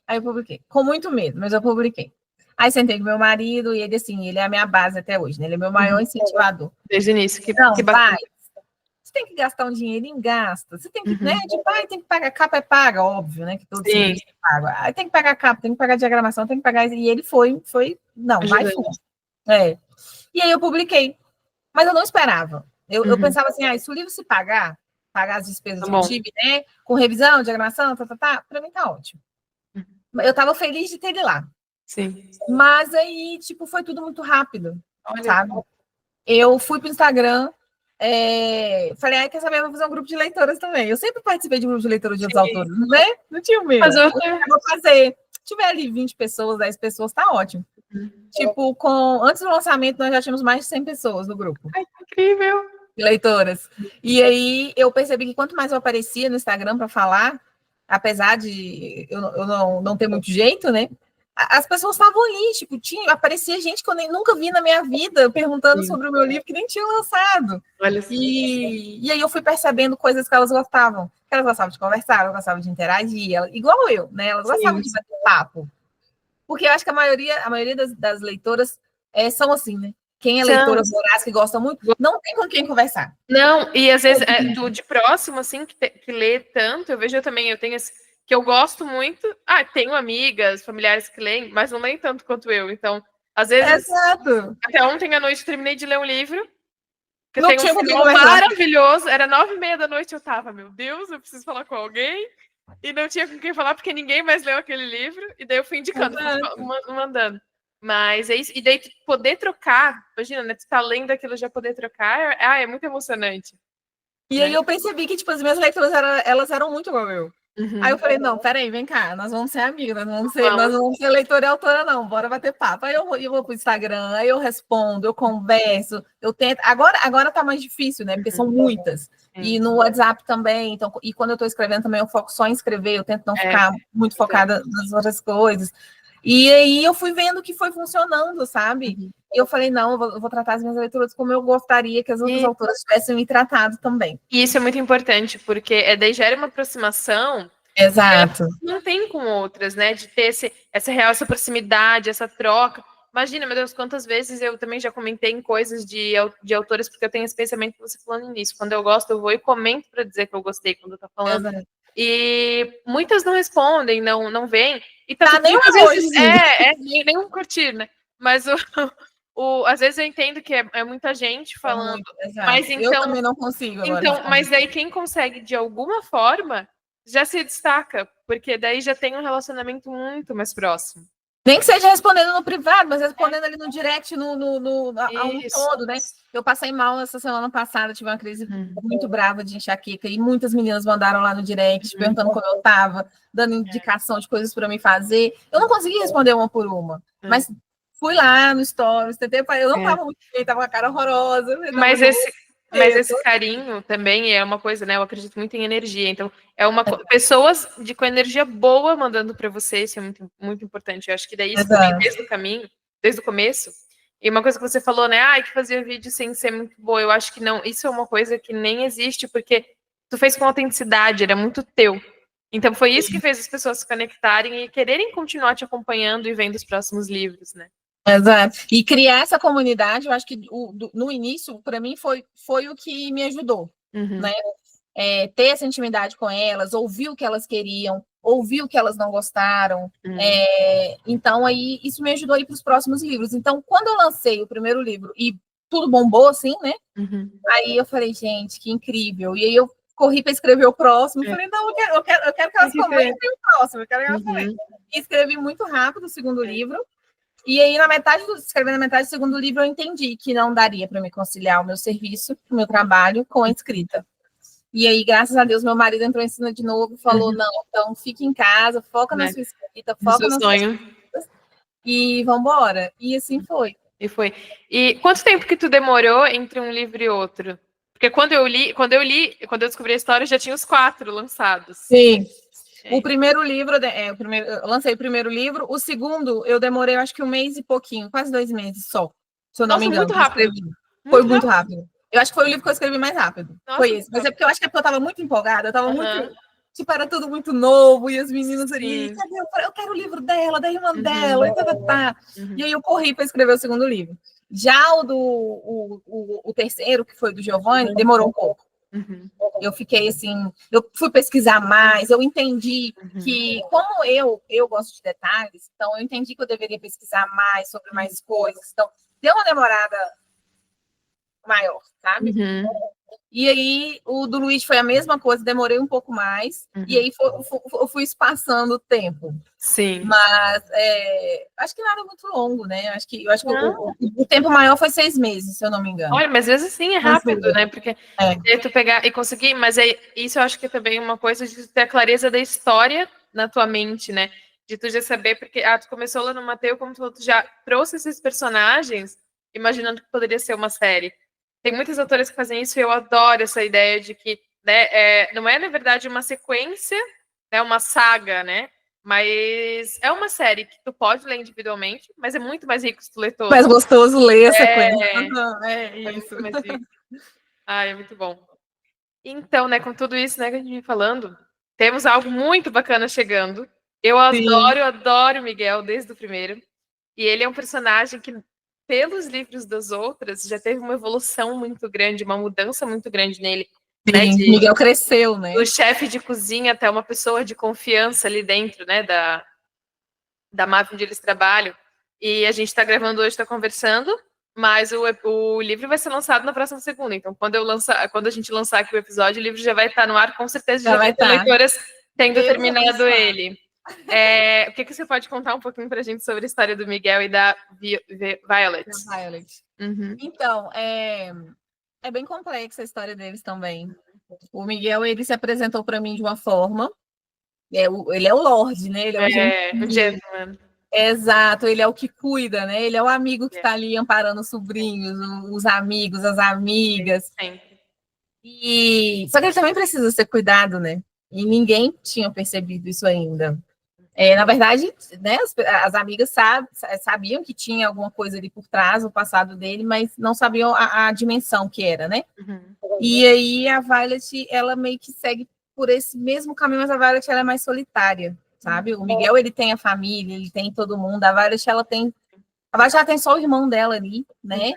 Aí eu publiquei. Com muito medo, mas eu publiquei. Aí sentei com meu marido e ele, assim, ele é a minha base até hoje, né? Ele é meu maior incentivador. Desde o início. Não, que vai. Você tem que gastar um dinheirinho, gasta. Você tem que, né? Tem que pagar, capa é paga, óbvio, né? Que todos os livros pagam. Aí tem que pagar capa, tem que pagar diagramação, tem que pagar. E ele foi, não, vai fundo. E aí eu publiquei. Mas eu não esperava. Eu pensava assim, se o livro se pagar as despesas que eu tive, né? Com revisão, diagramação, pra mim tá ótimo. Eu tava feliz de ter ele lá. Sim. Mas aí, tipo, foi tudo muito rápido, sabe? Eu fui pro Instagram, falei, quer saber, eu vou fazer um grupo de leitoras também. Eu sempre participei de um grupo de leitores de outros autores, né? Não tinha o meu. Eu vou fazer. Se tiver ali 20 pessoas, 10 pessoas, tá ótimo. Tipo, antes do lançamento, nós já tínhamos mais de 100 pessoas no grupo. Ai, que incrível! Leitoras. E aí, eu percebi que quanto mais eu aparecia no Instagram para falar, apesar de eu não ter muito jeito, né? As pessoas estavam ali, tipo, aparecia gente que eu nunca vi na minha vida perguntando sobre o meu livro que nem tinha lançado. E aí eu fui percebendo coisas que elas gostavam. Que elas gostavam de conversar, elas gostavam de interagir, igual eu, né? Elas gostavam de bater papo. Porque eu acho que a maioria das leitoras são assim, né? Quem é leitora voraz, que gosta muito, não tem com quem conversar. Não, e às vezes de próximo, assim, que lê tanto, eu vejo também, eu tenho que eu gosto muito. Tenho amigas, familiares que leem, mas não leem tanto quanto eu. Então, às vezes, até ontem à noite terminei de ler um livro que não tem tinha um final maravilhoso. Era 9h30 da noite, eu tava, meu Deus, eu preciso falar com alguém. E não tinha com quem falar, porque ninguém mais leu aquele livro. E daí eu fui indicando, mandando. Mas é isso. E daí poder trocar, imagina, né? Tu tá lendo aquilo, já poder trocar, é muito emocionante. E aí eu percebi que, tipo, as minhas leituras, elas eram muito igual eu. Aí eu falei, não, peraí, vem cá, nós vamos ser amigas, nós não vamos ser leitora e autora, não, bora bater papo. Aí eu vou pro Instagram, aí eu respondo, eu converso, eu tento. Agora tá mais difícil, né? Porque são muitas. E no WhatsApp também, então, e quando eu tô escrevendo também, eu foco só em escrever, eu tento não ficar muito focada nas outras coisas. E aí eu fui vendo que foi funcionando, sabe? E eu falei, não, eu vou tratar as minhas leituras como eu gostaria que as outras autoras tivessem me tratado também. E isso é muito importante, porque daí gera uma aproximação. Exato. Não tem com outras, né? De ter essa proximidade, essa troca. Imagina, meu Deus, quantas vezes eu também já comentei em coisas de autores, porque eu tenho esse pensamento que você falando nisso. Quando eu gosto, eu vou e comento para dizer que eu gostei quando eu tô falando. Exato. E muitas não respondem, não vêm. E tá nem às hoje, vezes, nem um curtir, né? Mas às vezes eu entendo que é muita gente falando. Mas então, eu também não consigo agora. Então, mas daí quem consegue de alguma forma já se destaca, porque daí já tem um relacionamento muito mais próximo. Nem que seja respondendo no privado, mas respondendo ali no direct, a um todo, né? Eu passei mal essa semana passada, tive uma crise muito brava de enxaqueca, e muitas meninas mandaram lá no direct, perguntando como eu estava, dando indicação de coisas para mim fazer. Eu não consegui responder uma por uma, mas fui lá no Stories, eu não estava muito bem, estava com a cara horrorosa. Mas esse carinho também é uma coisa, né? Eu acredito muito em energia. Então, pessoas com energia boa mandando para você, isso é muito, muito importante. Eu acho que daí isso também, desde o começo. E uma coisa que você falou, né? Que fazia vídeo sem ser muito boa. Eu acho que não. Isso é uma coisa que nem existe, porque tu fez com autenticidade, era muito teu. Então, foi isso que fez as pessoas se conectarem e quererem continuar te acompanhando e vendo os próximos livros, né? Exato. E criar essa comunidade, eu acho que no início, para mim, foi o que me ajudou, né? Ter essa intimidade com elas, ouvir o que elas queriam, ouvir o que elas não gostaram. Então, aí, isso me ajudou a ir para os próximos livros. Então, quando eu lancei o primeiro livro e tudo bombou, assim, né? Aí eu falei, gente, que incrível. E aí eu corri para escrever o próximo. Falei, não, eu quero que elas comentem o próximo, eu quero que elas comentem. E escrevi muito rápido o segundo livro. E aí, escrevendo na metade do segundo livro, eu entendi que não daria para me conciliar o meu serviço, o meu trabalho, com a escrita. E aí, graças a Deus, meu marido entrou em cena de novo e falou, não, então fique em casa, foca na sua escrita, foca no seu sonho. E vambora. E assim foi. E quanto tempo que tu demorou entre um livro e outro? Porque quando eu descobri a história, já tinha os 4 lançados. Sim. O primeiro livro, eu lancei o primeiro livro, o segundo eu demorei, acho que 1 mês e pouquinho, quase 2 meses só, se eu não me engano. Muito rápido. Foi muito rápido. Eu acho que foi o livro que eu escrevi mais rápido. Foi esse. Mas é porque eu acho que eu estava muito empolgada, eu estava muito tipo, era tudo muito novo, e as meninas ali, cadê? Eu quero o livro dela, da irmã dela, e tá. E aí eu corri para escrever o segundo livro. Já o terceiro, que foi do Giovanni, demorou um pouco. Eu fiquei assim, eu fui pesquisar mais, eu entendi que, como eu gosto de detalhes, então eu entendi que eu deveria pesquisar mais sobre mais coisas. Então, deu uma demorada maior, sabe? E aí, o do Luiz foi a mesma coisa, demorei um pouco mais, e aí eu fui espaçando o tempo. Sim. Mas acho que nada é muito longo, né? Eu acho que o tempo maior foi 6 meses, se eu não me engano. Olha, mas às vezes sim, é rápido, né? Porque tu pegar e conseguir, mas isso eu acho que é também uma coisa de ter a clareza da história na tua mente, né? De tu já saber, porque tu começou lá no Mateu, como tu já trouxe esses personagens, imaginando que poderia ser uma série. Tem muitas autoras que fazem isso e eu adoro essa ideia de que, né, não é, na verdade, uma sequência, né, uma saga, né? Mas é uma série que tu pode ler individualmente, mas é muito mais rico se tu ler todo. Mais gostoso ler a sequência. Isso. É muito bom. Então, né, com tudo isso, né, que a gente vem falando, temos algo muito bacana chegando. Eu adoro o Miguel desde o primeiro. E ele é um personagem que, pelos livros das outras, já teve uma evolução muito grande, uma mudança muito grande nele. Né, Miguel cresceu, né? Do chefe de cozinha até uma pessoa de confiança ali dentro, né, da máfia onde eles trabalham. E a gente está gravando hoje, está conversando, mas o livro vai ser lançado na próxima segunda. Então, quando a gente lançar aqui o episódio, o livro já vai estar no ar, com certeza já vai ter leitoras tendo terminado ele. O que você pode contar um pouquinho para a gente sobre a história do Miguel e da Violet? Então, é bem complexa a história deles também. O Miguel, ele se apresentou para mim de uma forma. Ele é o Lorde, né? Ele é o gentleman. Exato, ele é o que cuida, né? Ele é o amigo que está ali amparando os sobrinhos, os amigos, as amigas. Só que ele também precisa ser cuidado, né? E ninguém tinha percebido isso ainda. Na verdade, né, as amigas sabiam que tinha alguma coisa ali por trás, o passado dele, mas não sabiam a dimensão que era, né? E aí a Violet, ela meio que segue por esse mesmo caminho, mas a Violet, ela é mais solitária, sabe? O Miguel, ele tem a família, ele tem todo mundo. A Violet, ela tem só o irmão dela ali, né?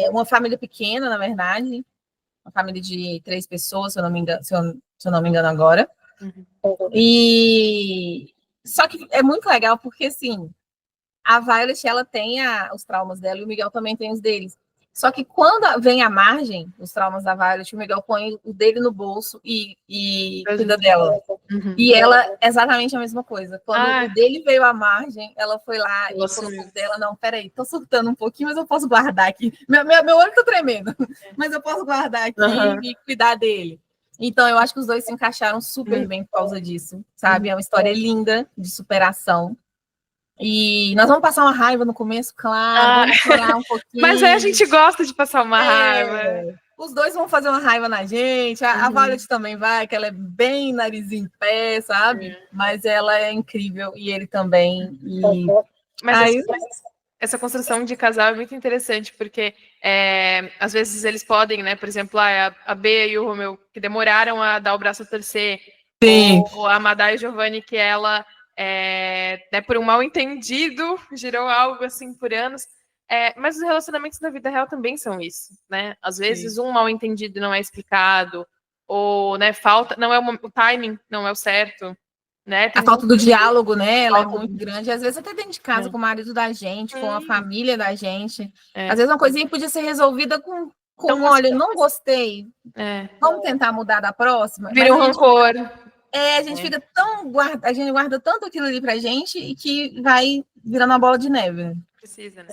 Uma família pequena, na verdade. Uma família de 3 pessoas, se eu não me engano agora. E só que é muito legal porque, assim, a Violet, ela tem os traumas dela e o Miguel também tem os deles. Só que quando vem à margem, os traumas da Violet, o Miguel põe o dele no bolso e cuida dela. E ela, exatamente a mesma coisa. Quando o dele veio à margem, ela foi lá e colocou o dela. Não, peraí, tô surtando um pouquinho, mas eu posso guardar aqui. Meu olho tá tremendo, mas eu posso guardar aqui e cuidar dele. Então, eu acho que os dois se encaixaram super bem por causa disso, sabe? É uma história linda de superação. E nós vamos passar uma raiva no começo, claro, vamos chorar um pouquinho. Mas aí a gente gosta de passar uma raiva. Os dois vão fazer uma raiva na gente. A Violet também vai, que ela é bem narizinho em pé, sabe? Mas ela é incrível e ele também. Mas essa construção de casal é muito interessante, porque às vezes eles podem, né? Por exemplo, a Bea e o Romeu, que demoraram a dar o braço a torcer. Sim. Ou a Madá e Giovanni, que ela, né, por um mal entendido, girou algo assim por anos. Mas os relacionamentos na vida real também são isso, né? Às vezes um mal entendido não é explicado, ou, né, falta, não é o timing não é o certo. Né? A falta do diálogo, né? Ela é muito grande. Às vezes até dentro de casa, com o marido da gente, com a família da gente. Às vezes uma coisinha podia ser resolvida com olha, não gostei. Vamos tentar mudar da próxima. Vira um rancor. A gente fica a gente guarda tanto aquilo ali pra gente e que vai virando uma bola de neve. Precisa, né?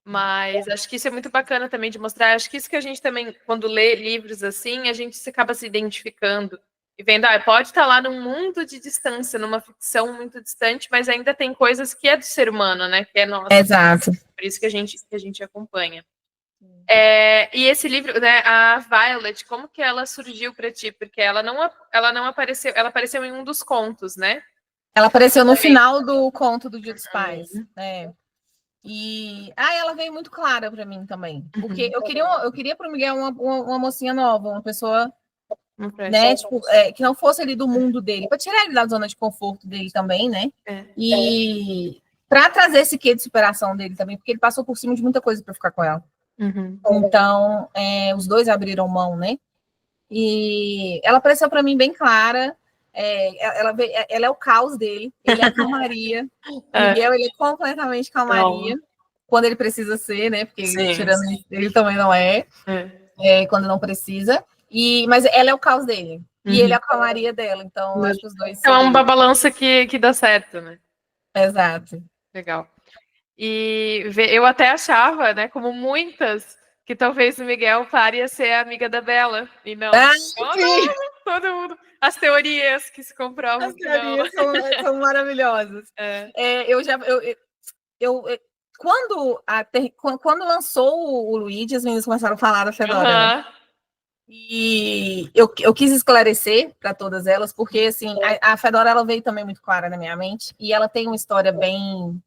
Mas acho que isso é muito bacana também de mostrar. Acho que isso que a gente também, quando lê livros assim, a gente se acaba se identificando e vendo, pode estar lá num mundo de distância, numa ficção muito distante, mas ainda tem coisas que é do ser humano, né? Que é nosso. Exato. Por isso que a gente acompanha. E esse livro, né, a Violet, como que ela surgiu para ti? Porque ela não apareceu, ela apareceu em um dos contos, né? Ela apareceu no final do conto do Dia dos Pais, né? E ela veio muito clara para mim também, porque eu queria para o Miguel uma mocinha nova, uma pessoa né? Tipo, que não fosse ali do mundo dele, para tirar ele da zona de conforto dele também, né? E para trazer esse quê de superação dele também, porque ele passou por cima de muita coisa para ficar com ela. Então, os dois abriram mão, né? E ela pareceu para mim bem clara. Ela é o caos dele, ele é a calmaria. Miguel, ele é completamente calmaria. Quando ele precisa ser, né? Porque tirando ele também não é. Quando não precisa. Mas ela é o caos dele. E ele é a calmaria dela. Então, acho que os dois. Então, é uma balança que dá certo, né? Exato. Legal. E eu até achava, né, como muitas, que talvez o Miguel pare a ser amiga da Bella. E não. Todo mundo. As teorias que se comprovam. As teorias são maravilhosas. Quando lançou o Luigi, as meninas começaram a falar da Fedora. Né? E eu quis esclarecer para todas elas, porque assim, a Fedora ela veio também muito clara na minha mente, e ela tem uma história bem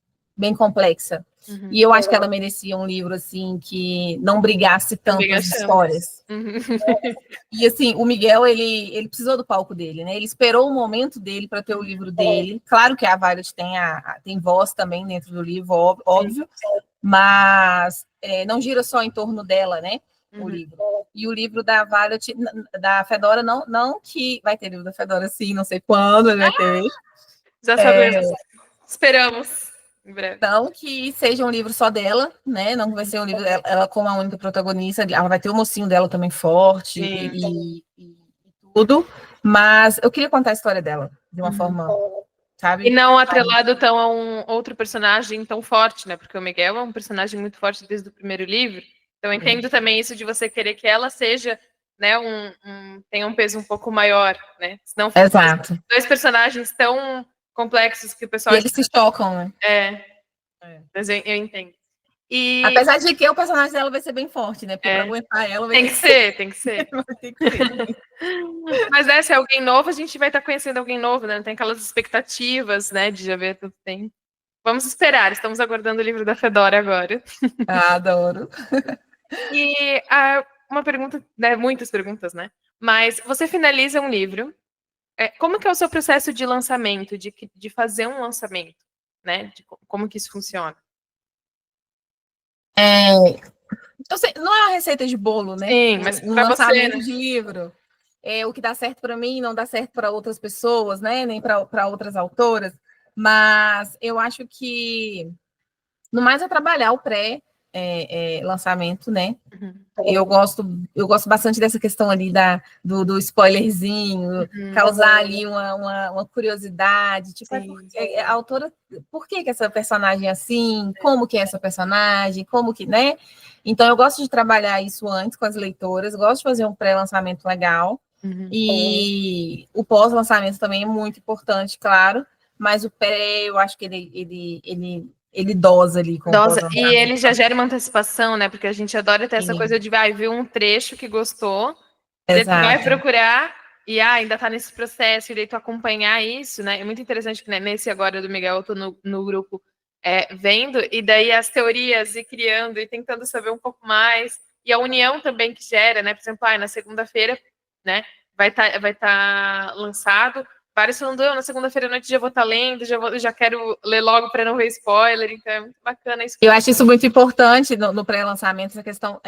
complexa. E eu acho que ela merecia um livro assim que não brigasse tanto as histórias. E assim, o Miguel, ele precisou do palco dele, né? Ele esperou o momento dele para ter o livro dele. Claro que a Violet tem voz também dentro do livro, óbvio, mas não gira só em torno dela, né? O livro. E o livro da Violet, da Fedora, não que vai ter livro da Fedora, sim, não sei quando vai ter. Já sabemos. Esperamos. Em breve. Não que seja um livro só dela, né? Não vai ser um livro ela como a única protagonista. Ela vai ter o mocinho dela também forte e tudo. Mas eu queria contar a história dela de uma forma, sabe? E não atrelado tão a um outro personagem tão forte, né? Porque o Miguel é um personagem muito forte desde o primeiro livro. Então eu entendo também isso de você querer que ela seja, né, tenha um peso um pouco maior, né? Senão Exato. Dois personagens tão complexos que o pessoal... E eles se chocam, né? Mas eu entendo. Apesar de que o personagem dela vai ser bem forte, né? Porque para aguentar ela... Tem que ser. Tem que ser. Mas se é alguém novo, a gente vai estar conhecendo alguém novo, né? Não tem aquelas expectativas, né? De já ver tudo que tem. Vamos esperar, estamos aguardando o livro da Fedora agora. Adoro. E uma pergunta, né? Muitas perguntas, né? Mas você finaliza um livro. Como que é o seu processo de lançamento, de fazer um lançamento, né? Como que isso funciona? Não é uma receita de bolo, né? Sim, mas um lançamento de livro. O que dá certo para mim não dá certo para outras pessoas, né? Nem para outras autoras. Mas eu acho que no mais é trabalhar o pré-lançamento, né? Eu gosto bastante dessa questão ali do spoilerzinho, causar ali uma curiosidade, tipo, a autora, por que essa personagem é assim? Como que é essa personagem? Como que, né? Então, eu gosto de trabalhar isso antes com as leitoras, gosto de fazer um pré-lançamento legal, e o pós-lançamento também é muito importante, claro, mas o pré, eu acho que ele dosa ali. E ele já gera uma antecipação, né? Porque a gente adora ter essa coisa de, viu um trecho que gostou, ele vai procurar e ainda tá nesse processo, e daí tu acompanhar isso, né? É muito interessante que nesse agora do Miguel, eu tô no grupo vendo, e daí as teorias e criando e tentando saber um pouco mais, e a união também que gera, né? Por exemplo, na segunda-feira, né? Vai tá lançado. Vários falando, na segunda-feira à noite já vou estar lendo, já quero ler logo para não ver spoiler, então é muito bacana isso. Eu acho isso muito importante no pré-lançamento, essa questão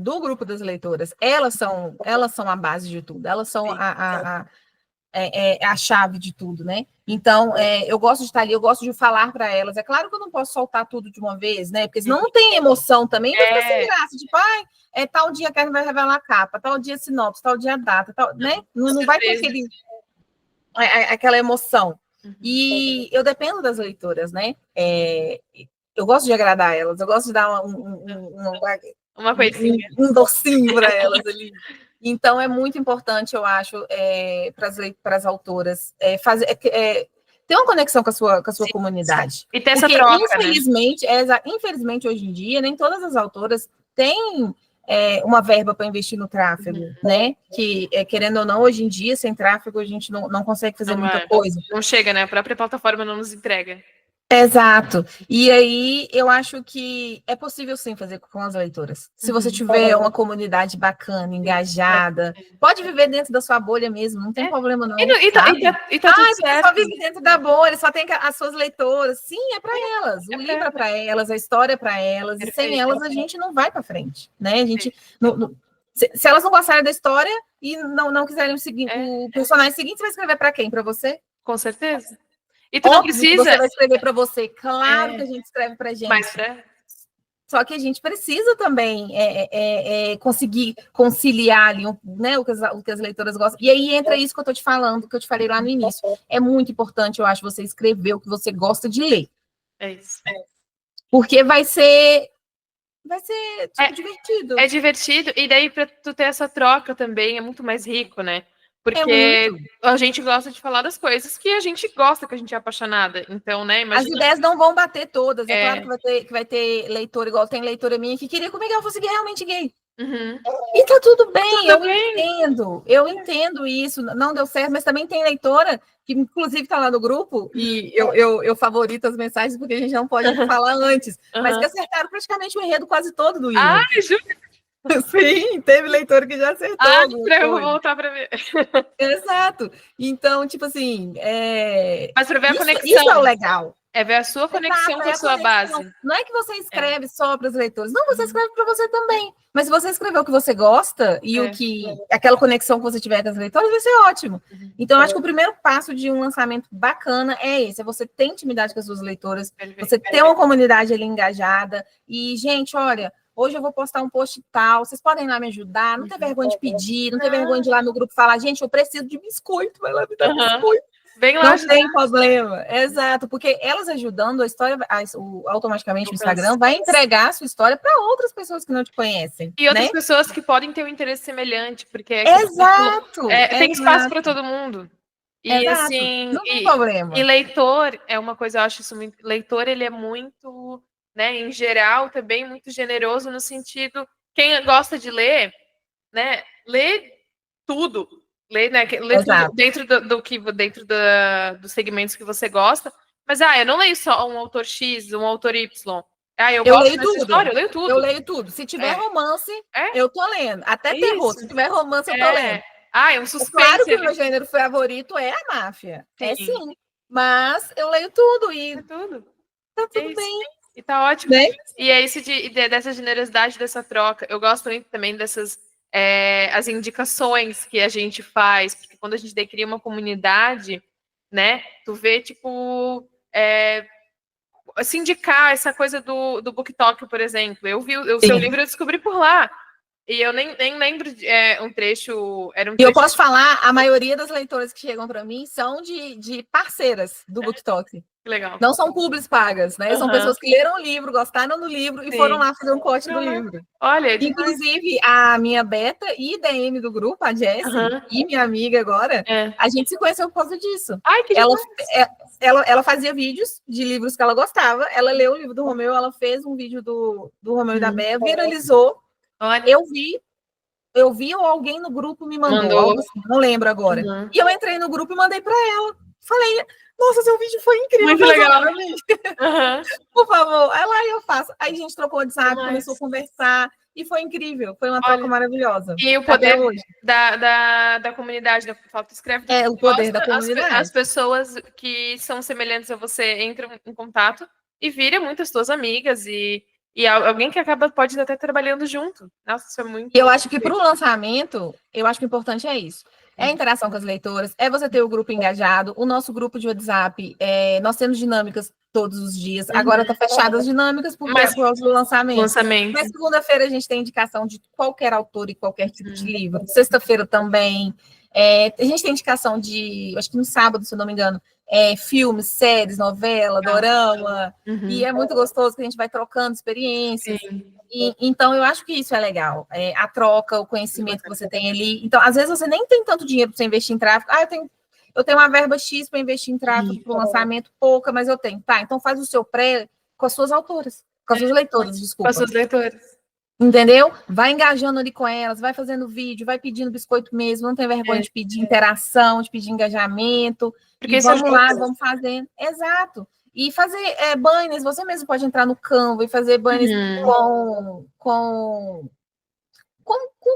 do grupo das leitoras. Elas são a base de tudo, elas são a chave de tudo, né? Então, eu gosto de estar ali, eu gosto de falar para elas. É claro que eu não posso soltar tudo de uma vez, né? Porque senão não tem emoção também, vai ficar sem graça. Tipo, tal dia que a gente vai revelar a capa, tal dia sinopse, tal dia a data, né? Não vai ter aquela emoção. E eu dependo das leitoras, né? Eu gosto de agradar elas, eu gosto de dar uma coisinha, um docinho para elas ali. Então, é muito importante, eu acho, para as autoras ter uma conexão com a sua comunidade. E ter essa troca, infelizmente, hoje em dia, nem todas as autoras têm uma verba para investir no tráfego, né? Que, querendo ou não, hoje em dia, sem tráfego, a gente não consegue fazer muita coisa. Não chega, né? A própria plataforma não nos entrega. Exato. E aí eu acho que é possível sim fazer com as leitoras. Se você tiver uma comunidade bacana, engajada, pode viver dentro da sua bolha mesmo, não tem problema não. Tá tudo Você certo. só vive dentro da bolha, só tem as suas leitoras. Sim, é para elas. O livro é para elas, a história é para elas. E sem elas a gente não vai para frente, né? A gente se elas não gostarem da história e não quiserem seguir o personagem seguinte, você vai escrever para quem? Para você? Com certeza. E tu não precisa. Que você vai escrever para você. Claro que a gente escreve para gente. Mas Só que a gente precisa também conseguir conciliar ali, né, o que as leitoras gostam. E aí entra isso que eu estou te falando, que eu te falei lá no início. É muito importante, eu acho, você escrever o que você gosta de ler. É isso. Porque vai ser tipo, divertido. É divertido, e daí para tu ter essa troca também é muito mais rico, né? Porque a gente gosta de falar das coisas que a gente gosta, que a gente é apaixonada. Então, né? As ideias não vão bater todas. É claro que vai ter leitor, igual tem leitora minha, que queria que o Miguel fosse realmente gay. E tá tudo bem, eu entendo isso. Não deu certo, mas também tem leitora que, inclusive, tá lá no grupo, e eu favorito as mensagens porque a gente não pode falar antes, mas que acertaram praticamente o enredo quase todo do livro. Ah, juro? Sim, teve leitor que já acertou. Eu vou voltar para ver. Exato. Então, tipo assim, mas para ver a conexão. Isso é o legal. É ver a sua conexão com a sua base. Não é que você escreve só para os leitores, não, você escreve para você também. Mas se você escrever o que você gosta e aquela conexão que você tiver com os leitores, vai ser ótimo. Então, eu acho que o primeiro passo de um lançamento bacana é esse: é você ter intimidade com as suas leitoras, você ter uma comunidade ali engajada. E, gente, olha, hoje eu vou postar um post tal, vocês podem ir lá me ajudar, não tem vergonha de pedir, não tem vergonha de ir lá no grupo falar, gente, eu preciso de biscoito, vai lá me dar biscoito. Bem lá, não tem problema, exato, porque elas ajudando, a história, automaticamente o Instagram vai entregar a sua história para outras pessoas que não te conhecem. E outras pessoas que podem ter um interesse semelhante, porque exato, tem espaço para todo mundo. E exato. assim, não tem problema. E leitor é uma coisa, eu acho isso muito. Leitor, ele é muito, né, em geral, também muito generoso no sentido, quem gosta de ler, né, lê tudo. Lê, né, dentro dos segmentos que você gosta, mas eu não leio só um autor X, um autor Y. Eu gosto leio tudo. História, eu leio tudo. Eu leio tudo. Se tiver romance, eu tô lendo. Até terror. Se tiver romance, eu tô lendo. É um suspense. Claro que o meu gênero favorito é a máfia. Sim. Mas eu leio tudo e é tudo. Tá tudo bem. E tá ótimo. Né? E é isso dessa generosidade, dessa troca. Eu gosto muito também dessas as indicações que a gente faz, porque quando a gente cria uma comunidade, né, tu vê, tipo, se indicar essa coisa do BookTok, por exemplo. Eu vi o seu livro, eu descobri por lá. E eu nem lembro de um trecho. Era um trecho. E eu posso falar, a maioria das leitoras que chegam para mim são de parceiras do BookTok. Legal. Não são publis pagas, né? São pessoas que leram o livro, gostaram do livro e foram lá fazer um corte do livro. Olha, inclusive, a minha beta e DM do grupo, a Jessie, e minha amiga agora, a gente se conheceu por causa disso. Ai, que ela fazia vídeos de livros que ela gostava, ela leu o livro do Romeu, ela fez um vídeo do Romeu e da Bea, viralizou. Olha. Eu vi ou alguém no grupo me mandou. Assim, não lembro agora. E eu entrei no grupo e mandei para ela. Falei, nossa, seu vídeo foi incrível. Muito legal. Por favor. Aí lá eu faço. Aí a gente trocou de WhatsApp, começou a conversar. E foi incrível. Foi uma troca maravilhosa. E o poder da comunidade, da Falta Escreve. O poder da comunidade. As pessoas que são semelhantes a você entram em contato e viram muitas suas amigas e alguém que pode estar até trabalhando junto. Nossa, isso é muito... Eu acho que para o lançamento, eu acho que o importante é isso. É a interação com as leitoras, é você ter o grupo engajado. O nosso grupo de WhatsApp, nós temos dinâmicas todos os dias. Agora está fechado as dinâmicas por causa do lançamento. Mas segunda-feira a gente tem indicação de qualquer autor e qualquer tipo de livro. Sexta-feira também. A gente tem indicação de, acho que no sábado, se eu não me engano, filmes, séries, novela, dorama. E é muito gostoso que a gente vai trocando experiências. Então, eu acho que isso é legal. A troca, o conhecimento que você tem ali. Então, às vezes, você nem tem tanto dinheiro para você investir em tráfego. Eu tenho uma verba X para investir em tráfego para o lançamento, pouca, mas eu tenho. Tá, então faz o seu pré com as suas autoras. Com as suas leitoras, desculpa. Com as suas leitoras. Entendeu? Vai engajando ali com elas, vai fazendo vídeo, vai pedindo biscoito mesmo, não tem vergonha de pedir interação, de pedir engajamento. Porque vamos lá, vamos fazendo. Exato. E fazer banners, você mesmo pode entrar no Canva e fazer banners com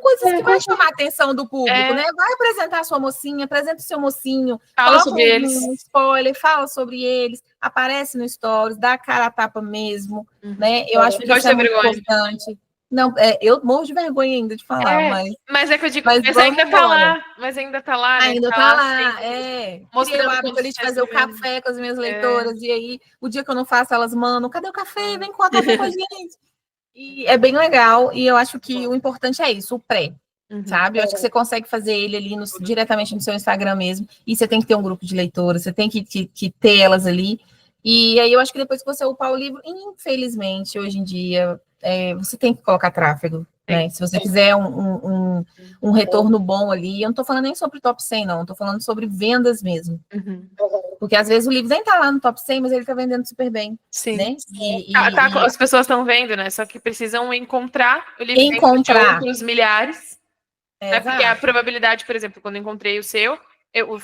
coisas que vai chamar a atenção do público, né? Vai apresentar a sua mocinha, apresenta o seu mocinho, fala sobre eles, um spoiler, fala sobre eles, aparece no stories, dá a cara a tapa mesmo, né? Eu acho que isso é muito importante. Não, eu morro de vergonha ainda de falar, mas é que eu digo, mas ainda tá lá, Ainda tá lá, mostrando o hábito ali de fazer o café com as minhas leitoras, e aí, o dia que eu não faço, elas mandam, cadê o café? Vem com o café com a gente. E é bem legal, e eu acho que o importante é isso, o pré, sabe? Eu acho que você consegue fazer ele ali diretamente no seu Instagram mesmo, e você tem que ter um grupo de leitoras, você tem que ter elas ali, e aí eu acho que depois que você upar o livro, infelizmente, hoje em dia, você tem que colocar tráfego, né? Se você quiser um retorno bom ali, eu não tô falando nem sobre top 100, não, eu tô falando sobre vendas mesmo. Porque às vezes o livro nem tá lá no top 100, mas ele tá vendendo super bem. Sim. Né? As pessoas estão vendo, né? Só que precisam encontrar o livro de outros milhares. Né? Porque a probabilidade, por exemplo, quando eu encontrei o seu, eu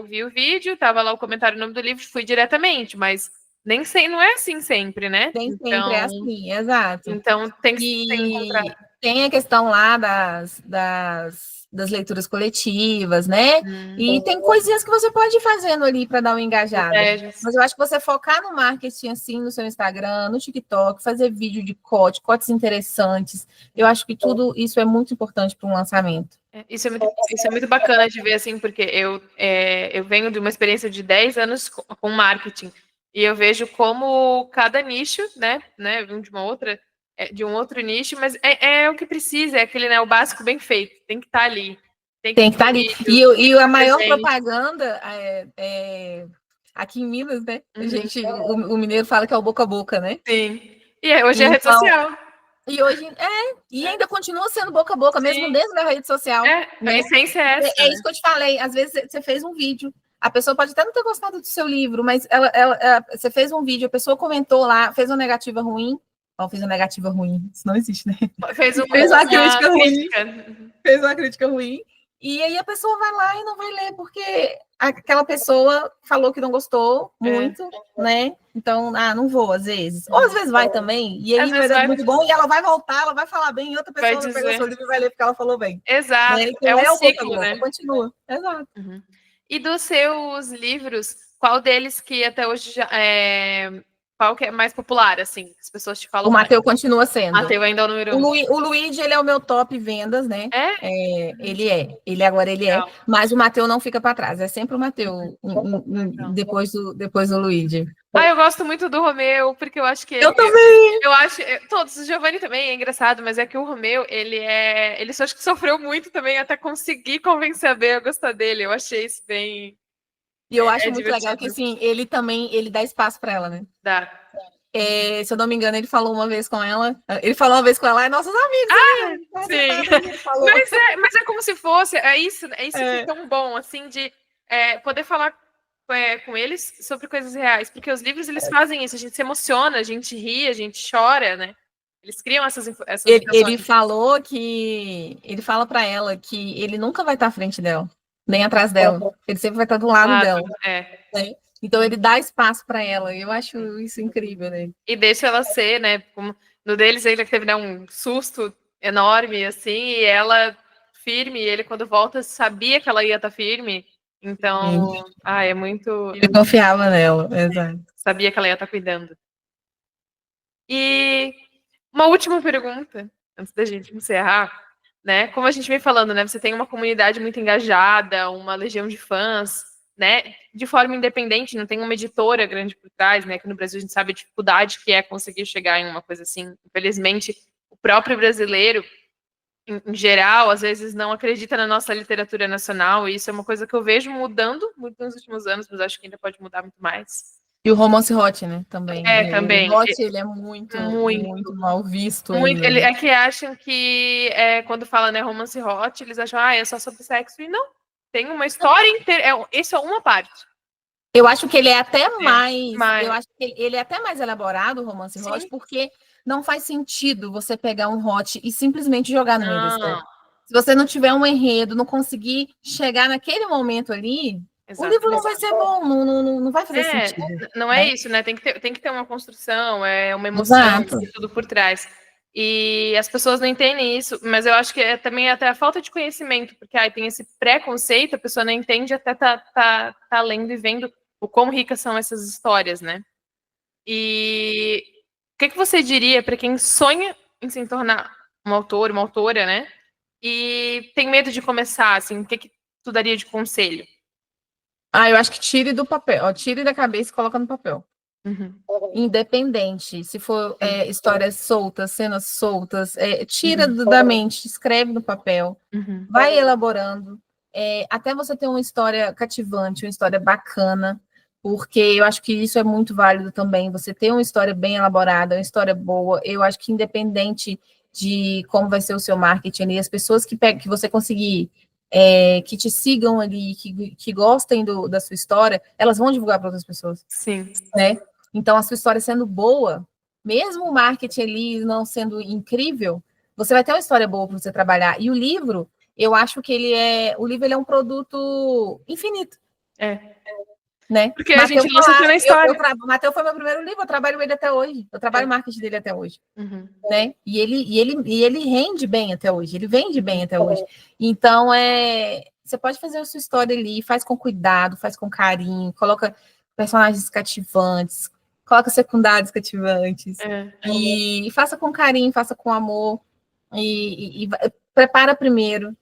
vi o vídeo, tava lá o comentário, o nome do livro, fui diretamente, mas nem sei, não é assim sempre, né? Nem sempre é assim, exato. Então tem que encontrar. Tem a questão lá das leituras coletivas, né? E tem coisinhas que você pode ir fazendo ali para dar uma engajada. Mas eu acho que você focar no marketing, assim, no seu Instagram, no TikTok, fazer vídeo de cotes interessantes, eu acho que tudo isso é muito importante para um lançamento. Isso é muito bacana de ver, assim, porque eu venho de uma experiência de 10 anos com marketing, e eu vejo como cada nicho, né, de um outro nicho, mas é o que precisa, é aquele, né, o básico bem feito, tem que estar ali. Tem que estar ali. E a maior propaganda aqui em Minas, né? O mineiro fala que é o boca a boca, né? Sim. E hoje é rede social. E hoje e ainda continua sendo boca a boca, mesmo dentro da rede social. Né? A essência é essa. É isso que eu te falei. Às vezes você fez um vídeo, a pessoa pode até não ter gostado do seu livro, mas você fez um vídeo, a pessoa comentou lá, fez uma negativa ruim. Fez uma negativa ruim, isso não existe, né? Fez uma crítica ruim. Fez uma crítica ruim. E aí a pessoa vai lá e não vai ler, porque aquela pessoa falou que não gostou muito, né? Então, não vou, às vezes. Ou às vezes vai também, e aí vai dar muito bom, e ela vai voltar, ela vai falar bem, e outra pessoa vai pegar o seu livro e vai ler porque ela falou bem. Exato. Né? Então, é um ciclo, né? Continua. Exato. E dos seus livros, qual deles que até hoje qual que é mais popular, assim? As pessoas te falam. O Mateu continua sendo. O Mateu ainda é o número 1. O Luigi, ele é o meu top vendas, né? Ele agora é. Mas o Mateu não fica para trás. É sempre o Mateu depois do Luigi. Eu gosto muito do Romeu, porque eu acho que eu também. Eu acho todos, o Giovanni também é engraçado, mas é que o Romeu, ele só acho que sofreu muito também até conseguir convencer a Bea a gostar dele. Eu achei isso bem. E eu acho muito legal que assim, ele dá espaço para ela, né? Dá. Se eu não me engano, ele falou uma vez com ela. Ele falou uma vez com ela, nossos amigos. Sim. Mas é como se fosse. É isso que é tão bom, assim, de poder falar com eles sobre coisas reais. Porque os livros, eles fazem isso. A gente se emociona, a gente ri, a gente chora, né? Eles criam essas ele falou que... Ele fala para ela que ele nunca vai estar à frente dela. Nem atrás dela. Ele sempre vai estar do lado dela. Né? Então, ele dá espaço para ela. E eu acho isso incrível, né? E deixa ela ser, né? Como no deles, ele teve, né, um susto enorme, assim, e ela firme. E ele, quando volta, sabia que ela ia estar firme. Então, é muito... Ele confiava nela, exato. Sabia que ela ia estar cuidando. E uma última pergunta, antes da gente encerrar. Né? Como a gente vem falando, né? Você tem uma comunidade muito engajada, uma legião de fãs, né? De forma independente, não tem uma editora grande por trás, né? Que no Brasil a gente sabe a dificuldade que é conseguir chegar em uma coisa assim. Infelizmente, o próprio brasileiro, em geral, às vezes não acredita na nossa literatura nacional, e isso é uma coisa que eu vejo mudando muito nos últimos anos, mas acho que ainda pode mudar muito mais. E o romance hot, né? Também. Também. O hot, ele é muito mal visto. Ainda. É que acham que quando fala, né, romance hot, eles acham, é só sobre sexo. E não. Tem uma história inteira. Isso é uma parte. Eu acho que ele é até mais. Eu acho que ele é até mais elaborado, o romance hot, porque não faz sentido você pegar um hot e simplesmente jogar no meio da história. Se você não tiver um enredo, não conseguir chegar naquele momento ali, O livro não vai ser bom, não vai fazer sentido. Não é isso, né? Tem que ter uma construção, uma emoção, tudo por trás. E as pessoas não entendem isso, mas eu acho que também até a falta de conhecimento, porque tem esse preconceito, a pessoa não entende até tá lendo e vendo o quão ricas são essas histórias, né? E o que você diria para quem sonha em se tornar um autor, uma autora, né? E tem medo de começar, assim, o que tu daria de conselho? Eu acho que tire do papel, tire da cabeça e coloca no papel. Independente, se for histórias soltas, cenas soltas, tira da mente, escreve no papel, vai elaborando, até você ter uma história cativante, uma história bacana, porque eu acho que isso é muito válido também, você ter uma história bem elaborada, uma história boa, eu acho que independente de como vai ser o seu marketing ali, as pessoas que você conseguir, que te sigam ali, que gostem da sua história, elas vão divulgar para outras pessoas. Sim. Né? Então, a sua história sendo boa, mesmo o marketing ali não sendo incrível, você vai ter uma história boa para você trabalhar. E o livro, eu acho que o livro ele é um produto infinito. Né? Porque a gente lança na história. Mateus foi meu primeiro livro, eu trabalho ele até hoje. Eu trabalho o marketing dele até hoje. Né? E ele rende bem até hoje, ele vende bem até hoje. Então, você pode fazer a sua história ali, faz com cuidado, faz com carinho, coloca personagens cativantes, coloca secundários cativantes, e faça com carinho, faça com amor, e prepara primeiro,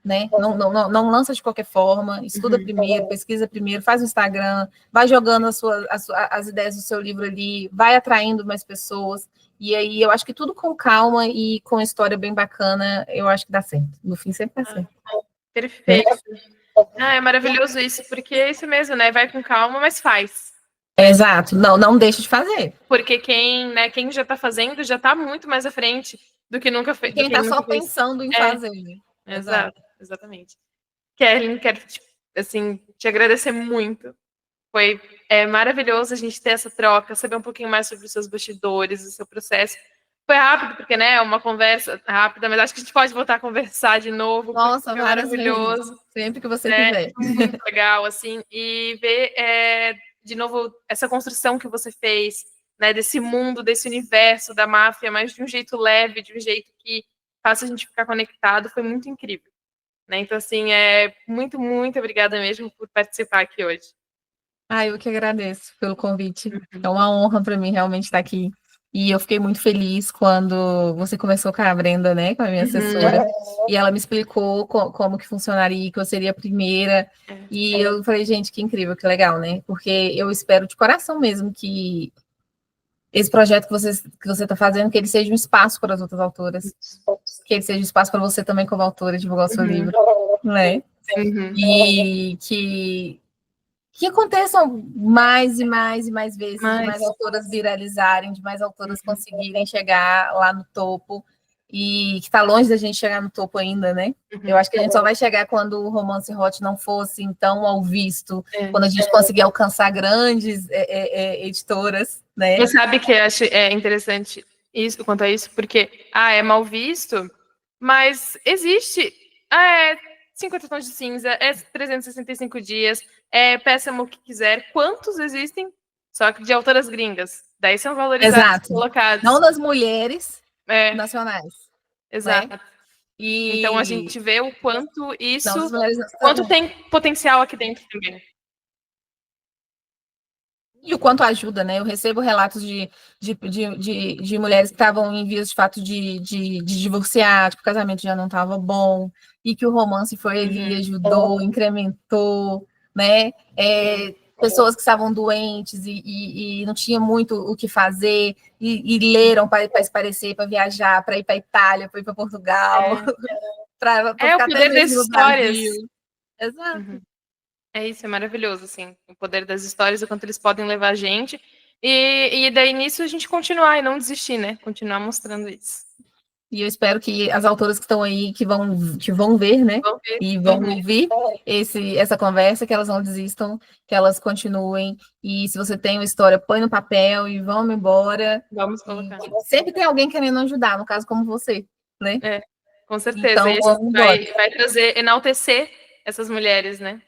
né? Não lança de qualquer forma, estuda primeiro, pesquisa primeiro, faz o Instagram, vai jogando as ideias do seu livro ali, vai atraindo mais pessoas, e aí eu acho que tudo com calma e com uma história bem bacana, eu acho que dá certo. No fim, sempre dá certo. Perfeito. É maravilhoso isso, porque é isso mesmo, né? Vai com calma, mas faz. Exato, não deixa de fazer. Porque quem já está fazendo já está muito mais à frente do que nunca fez. Quem está só pensando em fazer. Exatamente. Kerlin, quero te agradecer muito. Foi maravilhoso a gente ter essa troca, saber um pouquinho mais sobre os seus bastidores, o seu processo. Foi rápido, porque é uma conversa rápida, mas acho que a gente pode voltar a conversar de novo. Nossa, maravilhoso. Vezes. Sempre que você quiser. Muito legal, assim, e ver de novo essa construção que você fez, né, desse mundo, desse universo da máfia, mas de um jeito leve, de um jeito que faça a gente ficar conectado, foi muito incrível. Né? Então, assim, muito, muito obrigada mesmo por participar aqui hoje. Eu que agradeço pelo convite. É uma honra para mim realmente estar aqui. E eu fiquei muito feliz quando você conversou com a Brenda, né, com a minha assessora, e ela me explicou como que funcionaria, que eu seria a primeira. E eu falei, gente, que incrível, que legal, né? Porque eu espero de coração mesmo que esse projeto que você está fazendo, que ele seja um espaço para as outras autoras, que ele seja um espaço para você também como autora divulgar o seu livro, né? E que aconteçam mais e mais e mais vezes, de mais autoras viralizarem, de mais autoras conseguirem chegar lá no topo, e que está longe da gente chegar no topo ainda, né? Eu acho que a gente só vai chegar quando o Romance Hot não fosse tão ao visto, quando a gente conseguir alcançar grandes editoras, né? Você sabe que eu acho interessante isso, quanto a isso, porque é mal visto, mas existe 50 tons de cinza, 365 dias, péssimo o que quiser. Quantos existem? Só que de autoras gringas. Daí são valorizados, colocados. Não das mulheres nacionais. Exato. Né? Então a gente vê o quanto isso, quanto tem potencial aqui dentro também. E o quanto ajuda, né? Eu recebo relatos de mulheres que estavam em vias de fato de divorciar, tipo, o casamento já não estava bom, e que o romance foi ali, ajudou, incrementou, né? Pessoas que estavam doentes e não tinha muito o que fazer, e leram para esparecer, para viajar, para ir para a Itália, para ir para Portugal, para ficar o poder das histórias. Exato. Isso, é maravilhoso, assim, o poder das histórias, o quanto eles podem levar a gente, e daí nisso a gente continuar e não desistir, né? Continuar mostrando isso. E eu espero que as autoras que estão aí, que vão ver, né? E vão ouvir essa conversa, que elas não desistam, que elas continuem. E se você tem uma história, põe no papel e vamos embora. Vamos colocar. Sempre tem alguém querendo ajudar, no caso como você, né? Com certeza. Então, vai enaltecer essas mulheres, né?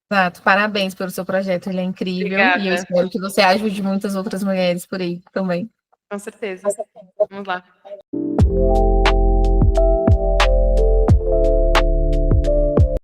Exato. Parabéns pelo seu projeto, ele é incrível. Obrigada. E eu espero que você ajude muitas outras mulheres por aí também. Com certeza. Vamos lá.